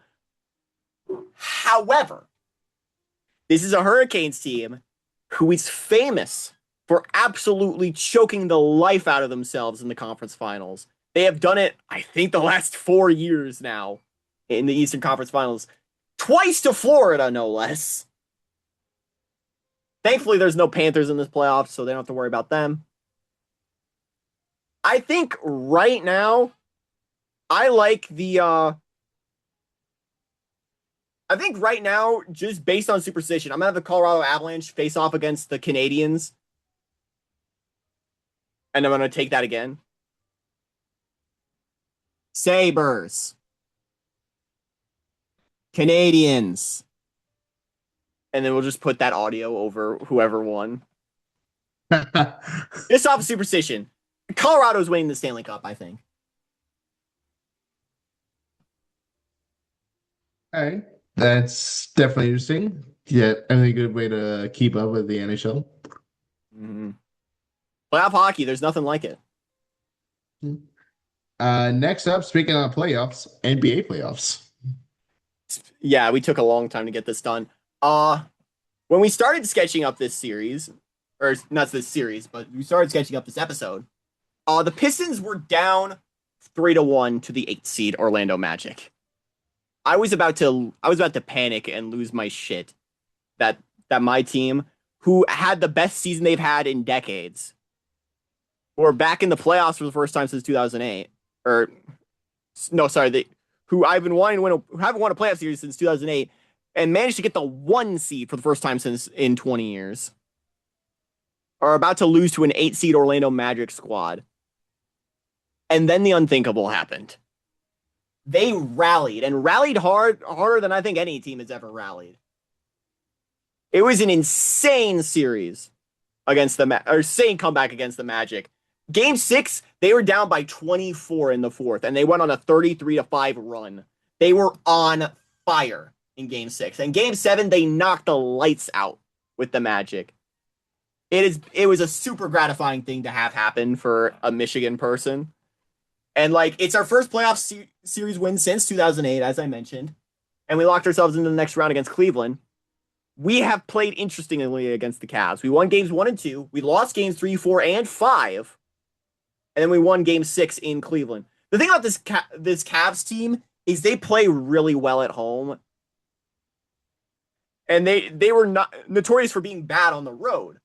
However, this is a Hurricanes team who is famous for absolutely choking the life out of themselves in the conference finals. They have done it, I think, the last 4 years now in the Eastern Conference Finals. Twice to Florida, no less. Thankfully, there's no Panthers in this playoff, so they don't have to worry about them. I think right now, I like the... I think right now, just based on superstition, I'm going to have the Colorado Avalanche face off against the Canadians. And I'm going to take that again. Sabres. Canadians. And then we'll just put that audio over whoever won. Just off of superstition. Colorado's winning the Stanley Cup, I think. All right. That's definitely interesting. Yeah, and a good way to keep up with the NHL. Mm-hmm. Playoff hockey, there's nothing like it. Next up, speaking of playoffs, NBA playoffs. Yeah, we took a long time to get this done. When we started sketching up this series, or not this series, but we started sketching up this episode, the Pistons were down 3-1 to the 8th seed Orlando Magic. I was about to panic and lose my shit that my team, who had the best season they've had in decades, were back in the playoffs for the first time since 2008. Or no, sorry, who haven't won a playoff series since 2008 and managed to get the 1 seed for the first time since in 20 years, are about to lose to an 8 seed Orlando Magic squad. And then the unthinkable happened. They rallied and rallied harder than I think any team has ever rallied. It was an insane series against insane comeback against the Magic. Game 6, they were down by 24 in the 4th, and they went on a 33-5 run. They were on fire in Game 6. And Game 7, they knocked the lights out with the Magic. It was a super gratifying thing to have happen for a Michigan person. And, like, it's our first playoff series win since 2008, as I mentioned. And we locked ourselves into the next round against Cleveland. We have played interestingly against the Cavs. We won games 1 and 2. We lost games 3, 4, and 5. And then we won game 6 in Cleveland. The thing about this Cavs team is they play really well at home. And they were not notorious for being bad on the road.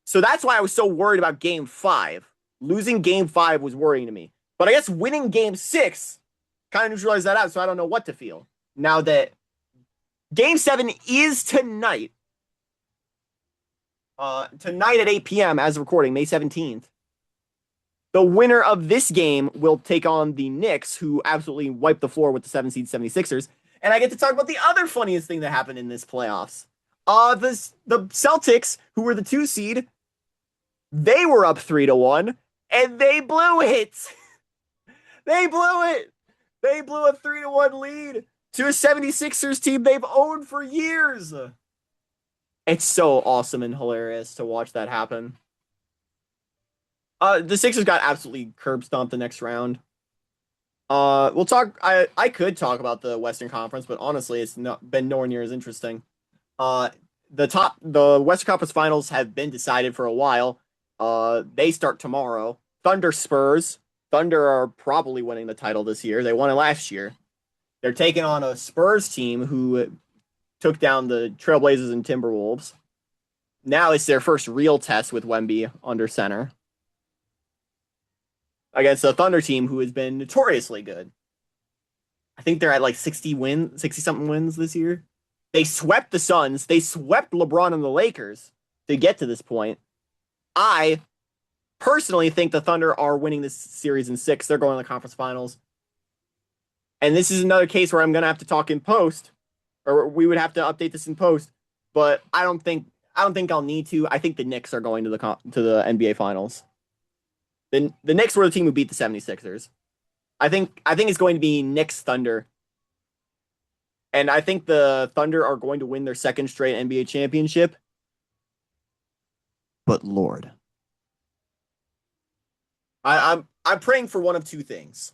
So that's why I was so worried about game 5. Losing game 5 was worrying to me. But I guess winning game 6 kind of neutralized that out, so I don't know what to feel. Now that game 7 is tonight. Tonight at 8 p.m. as of recording, May 17th. The winner of this game will take on the Knicks, who absolutely wiped the floor with the 7-seed 76ers. And I get to talk about the other funniest thing that happened in this playoffs. The Celtics, who were the 2 seed, they were up 3-1, and they blew it. They blew it. They blew a 3-1 lead to a 76ers team they've owned for years. It's so awesome and hilarious to watch that happen. The Sixers got absolutely curb stomped the next round. We'll talk. I could talk about the Western Conference, but honestly, it's not been nowhere near as interesting. The Western Conference Finals have been decided for a while. They start tomorrow. Thunder Spurs. Thunder are probably winning the title this year. They won it last year. They're taking on a Spurs team who took down the Trailblazers and Timberwolves. Now it's their first real test with Wemby under center against a Thunder team who has been notoriously good. I think they're at like 60-something wins this year. They swept the Suns. They swept LeBron and the Lakers to get to this point. I personally think the Thunder are winning this series in 6. They're going to the conference finals. And this is another case where I'm going to have to talk in post, or we would have to update this in post, but I don't think I'll need to. I think the Knicks are going to the NBA finals. The Knicks were the team who beat the 76ers. I think it's going to be Knicks Thunder. And I think the Thunder are going to win their 2nd straight NBA championship. But Lord, I'm praying for one of 2 things.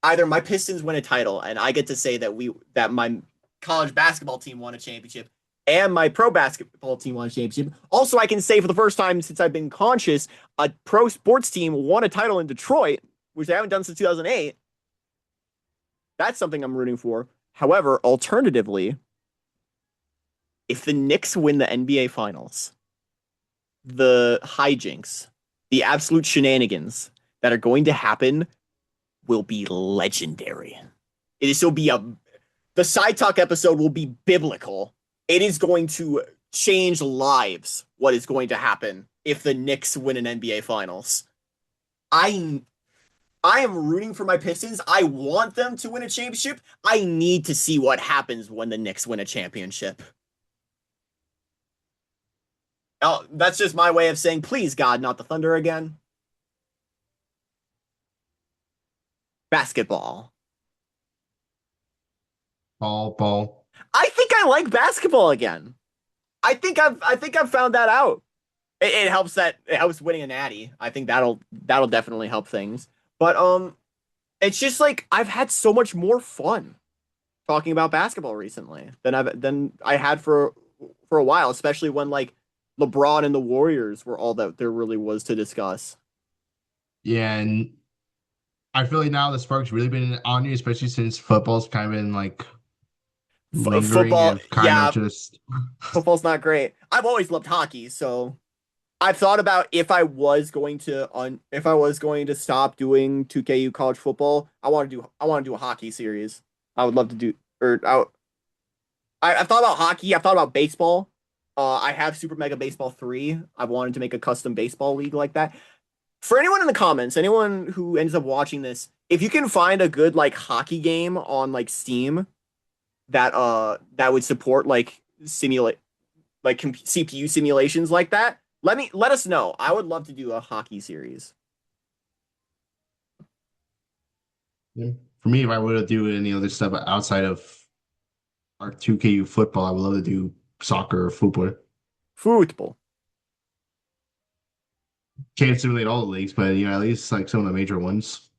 Either my Pistons win a title and I get to say that my college basketball team won a championship and my pro basketball team won a championship. Also, I can say for the first time since I've been conscious, a pro sports team won a title in Detroit, which they haven't done since 2008. That's something I'm rooting for. However, alternatively, if the Knicks win the NBA Finals, the hijinks, the absolute shenanigans that are going to happen will be legendary. The Side Talk episode will be biblical. It is going to change lives, what is going to happen if the Knicks win an NBA Finals. I I am rooting for my Pistons. I want them to win a championship. I need to see what happens when the Knicks win a championship. Oh, that's just my way of saying, please, God, not the Thunder again. Basketball. Ball. I think I like basketball again. I think I've found that out. It helps that it helps winning a natty. I think that'll definitely help things. But it's just like I've had so much more fun talking about basketball recently than I had for a while, especially when like LeBron and the Warriors were all that there really was to discuss. Yeah, and I feel like now the spark's really been on you, especially since football's kind of been like lingering Football, and kind of yeah, just. football's not great. I've always loved hockey, so I've thought about if I was going to stop doing 2KU college football, I want to do a hockey series. I would love to do or I've thought about hockey, I've thought about baseball. I have Super Mega Baseball 3. I've wanted to make a custom baseball league like that. For anyone in the comments, anyone who ends up watching this, if you can find a good like hockey game on like Steam that would support like simulate like CPU simulations like that, let us know. I would love to do a hockey series. Yeah. For me, if I were to do any other stuff outside of our 2KU football, I would love to do soccer or football. Football. Can't simulate all the leagues, but at least like some of the major ones.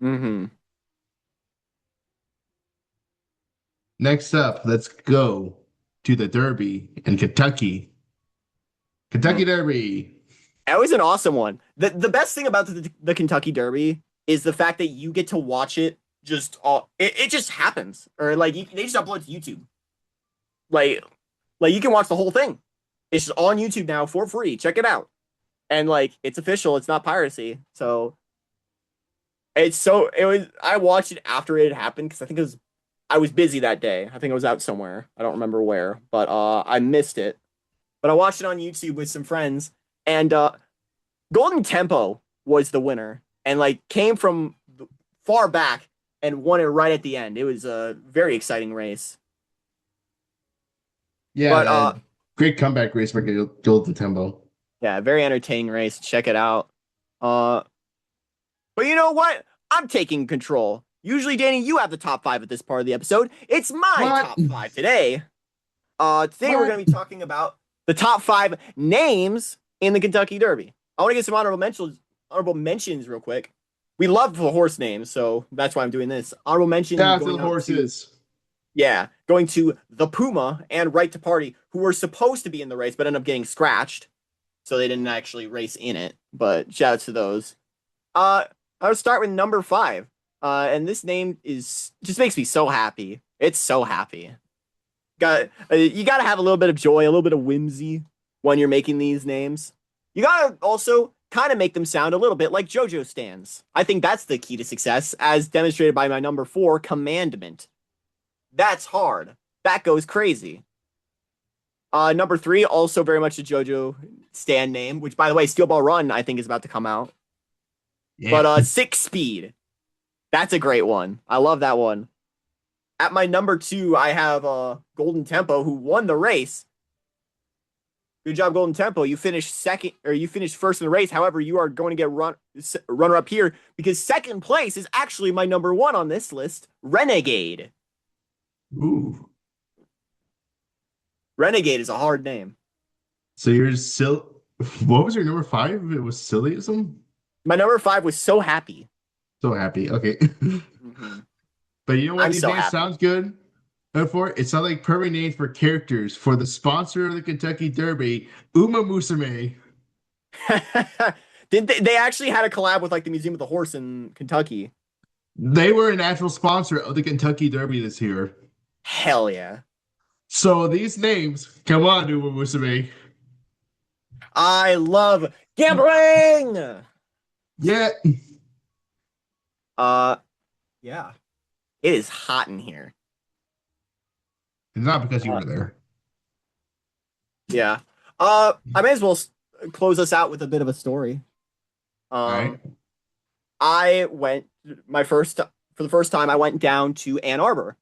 Mm-hmm. Next up, let's go to the Derby in Kentucky. Kentucky Derby. That was an awesome one. The best thing about the Kentucky Derby is the fact that you get to watch it just all it just happens. Or like they just upload to YouTube. Like you can watch the whole thing. It's just on YouTube now for free. Check it out. And like it's official, it's not piracy. So I watched it after it had happened because I was busy that day. I think I was out somewhere. I don't remember where, but I missed it. But I watched it on YouTube with some friends, and Golden Tempo was the winner, and like came from far back and won it right at the end. It was a very exciting race. Yeah, But great comeback race by Golden Tempo. yeah, very entertaining race. Check it out. Uh, but you know what? I'm taking control. Usually, Danny, you have the top five at this part of the episode. It's my What? top five today. Today we're What? going to be talking about the top five names in the Kentucky Derby. I want to get some honorable mentions real quick. We love the horse names, so that's why I'm doing this. Honorable mentions Down to going the out horses. going to the Puma and Right to Party, who were supposed to be in the race but ended up getting scratched, so they didn't actually race in it. But shout out to those. I'll start with number five. And this name is just makes me so happy. It's so happy. You gotta have a little bit of joy, a little bit of whimsy when you're making these names. You gotta also kind of make them sound a little bit like JoJo stands. I think that's the key to success, as demonstrated by my number four, Commandment. That's hard. That goes crazy. Number three, also very much a JoJo stand name, which by the way, Steel Ball Run, I think is about to come out. Yeah. But Six Speed. That's a great one. I love that one. At my number two, I have Golden Tempo, who won the race. Good job, Golden Tempo. You finished second, or you finished first in the race. However, you are going to get runner up here because second place is actually my number one on this list, Renegade. Ooh. Renegade is a hard name. So you're still. What was your number five? It was sillyism. My number five was So Happy. So happy. Okay. Mm-hmm. But you know what? I'm These so names happy. sounds good. For it sounds like perfect names for characters for the sponsor of the Kentucky Derby, Uma Musume. They actually had a collab with like the Museum of the Horse in Kentucky. They were an actual sponsor of the Kentucky Derby this year. Hell yeah. So these names, come on, Uma Musume. I love gambling. Yeah. Yeah. It is hot in here. It's not because you were there. Yeah. I may as well close us out with a bit of a story. All right. I went my first for the first time I went down to Ann Arbor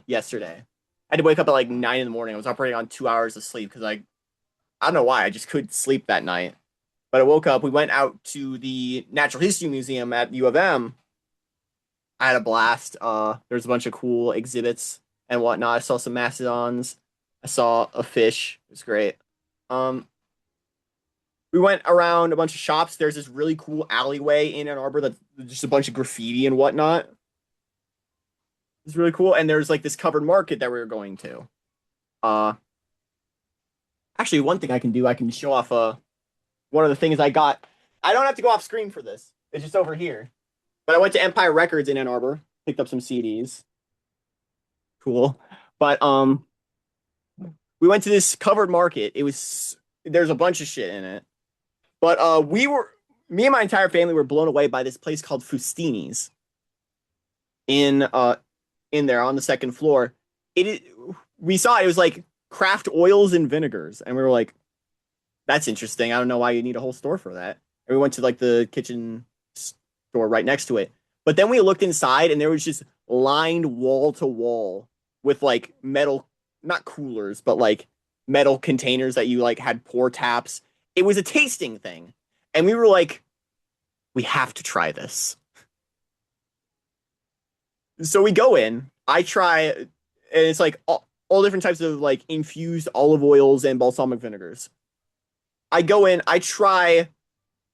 yesterday. I had to wake up at like 9 in the morning. I was operating on 2 hours of sleep because I don't know why, I just couldn't sleep that night. But I woke up, we went out to the Natural History Museum at U of M. I had a blast. There's a bunch of cool exhibits and whatnot. I saw some mastodons. I saw a fish. It was great. Um, we went around a bunch of shops. There's this really cool alleyway in Ann Arbor that's just a bunch of graffiti and whatnot. It's really cool. And there's like this covered market that we were going to. Uh, Actually, one thing I can do, I can show off one of the things I got. I don't have to go off screen for this. It's just over here. But I went to Empire Records in Ann Arbor, picked up some CDs. Cool. But we went to this covered market. There's a bunch of shit in it. But me and my entire family were blown away by this place called Fustini's in there on the second floor. We saw it was like craft oils and vinegars, and we were like, that's interesting. I don't know why you need a whole store for that. And we went to like the kitchen store right next to it. But then we looked inside and there was just lined wall to wall with like metal, not coolers, but like metal containers that you like had pour taps. It was a tasting thing. And we were like, we have to try this. So we go in, I try, and it's like all different types of like infused olive oils and balsamic vinegars. I go in, I try,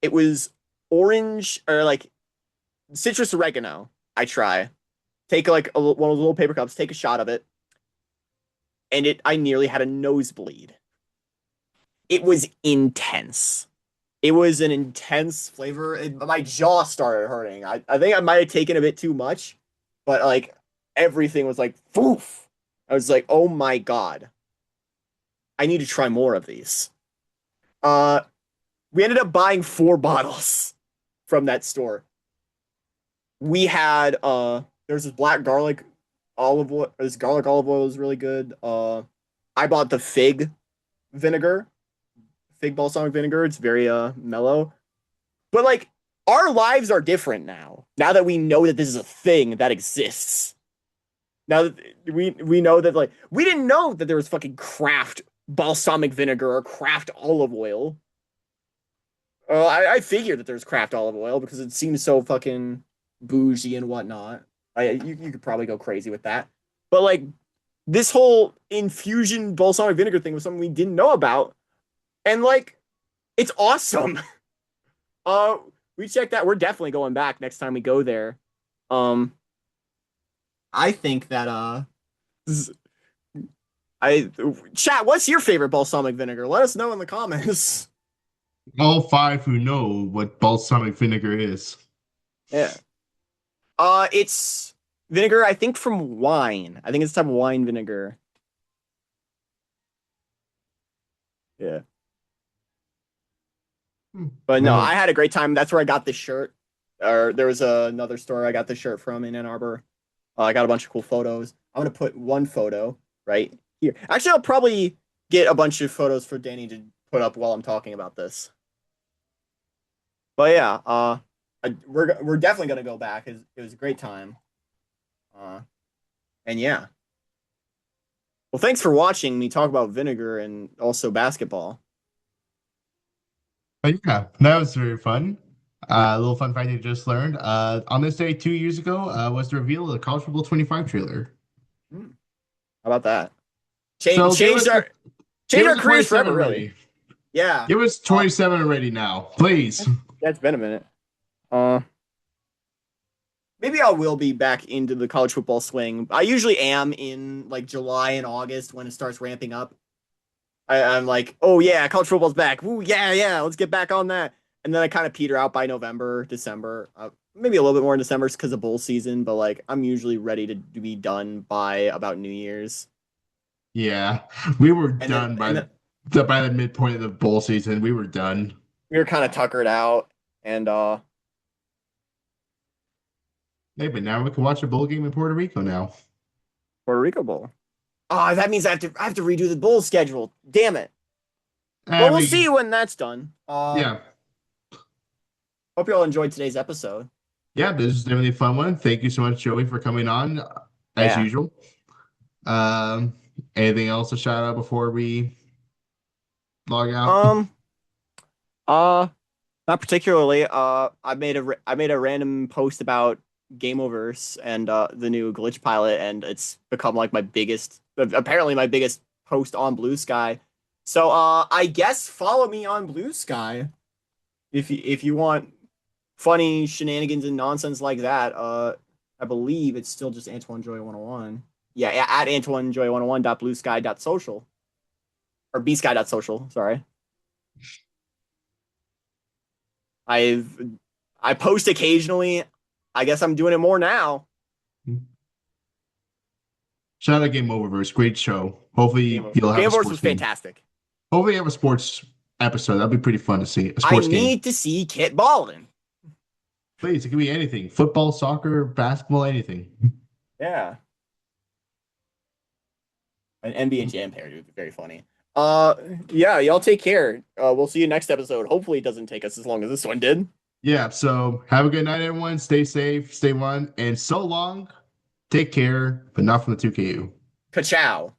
it was orange or like citrus oregano. I try, take like one of those little paper cups, take a shot of it, and I nearly had a nosebleed. It was intense. It was an intense flavor. My jaw started hurting. I think I might have taken a bit too much, but like everything was like, poof. I was like, oh my God. I need to try more of these. We ended up buying 4 bottles from that store. We had there's this black garlic olive oil. This garlic olive oil is really good. I bought the fig balsamic vinegar. It's very mellow. But like our lives are different now. Now that we know that this is a thing that exists. Now that we know that like we didn't know that there was fucking craft balsamic vinegar or craft olive oil. I figured that there's craft olive oil because it seems so fucking bougie and whatnot. You could probably go crazy with that. But like this whole infusion balsamic vinegar thing was something we didn't know about. And like it's awesome. We checked that. We're definitely going back next time we go there. I think that chat, what's your favorite balsamic vinegar? Let us know in the comments. All 5 who know what balsamic vinegar is. Yeah. It's vinegar, I think, from wine. I think it's a type of wine vinegar. Yeah. But no, I had a great time. That's where I got this shirt. Or there was another store I got this shirt from in Ann Arbor. I got a bunch of cool photos. I'm gonna put one photo right here. Actually, I'll probably get a bunch of photos for Danny to put up while I'm talking about this. But yeah, we're definitely gonna go back. It was a great time. And yeah. Well, thanks for watching me talk about vinegar and also basketball. But yeah, that was very fun. A little fun fact you just learned. On this day 2 years ago, was the reveal of the College Football 25 trailer. How about that? So Changed our careers forever, already. really. Yeah. It was 27 already now. Please. That's been a minute. Maybe I will be back into the college football swing. I usually am in like July and August when it starts ramping up. I'm like, oh yeah, college football's back. Ooh, yeah, let's get back on that. And then I kind of peter out by November, December. Maybe a little bit more in December because of bowl season, but like I'm usually ready to be done by about New Year's. Yeah, we were done by the midpoint of the bowl season. We were done. We were kind of tuckered out, and hey, but now we can watch a bowl game in Puerto Rico now. Puerto Rico Bowl. Oh, that means I have to redo the bowl schedule. Damn it. Well, we'll see when that's done. Yeah. Hope you all enjoyed today's episode. Yeah. Yeah, this is definitely a fun one. Thank you so much, Joey, for coming on as Yeah. usual. Um, Anything else to shout out before we log out? Um. Uh. Not particularly. I made a random post about Game Oververse and the new glitch pilot, and it's become like my biggest, apparently my biggest post on Blue Sky. So I guess follow me on Blue Sky if you want funny shenanigans and nonsense like that. I believe it's still just Antoine Joy 101. Yeah, at Antoine Joy 101.bluesky.social or bsky.social. Sorry. I've I post occasionally. I guess I'm doing it more now. Shout out Game Oververse, great show. Hopefully you'll have a Game Force was sports game. fantastic. Hopefully you have a sports episode. That'd be pretty fun to see. A I sports game. need to see Kit Baldwin. Please, it can be anything. Football, soccer, basketball, anything. Yeah. An NBA Jam parody would be very funny. Yeah, y'all take care. We'll see you next episode. Hopefully it doesn't take us as long as this one did. Yeah, so have a good night, everyone. Stay safe, stay one, and so long. Take care, but not from the 2KU. Ka-chow.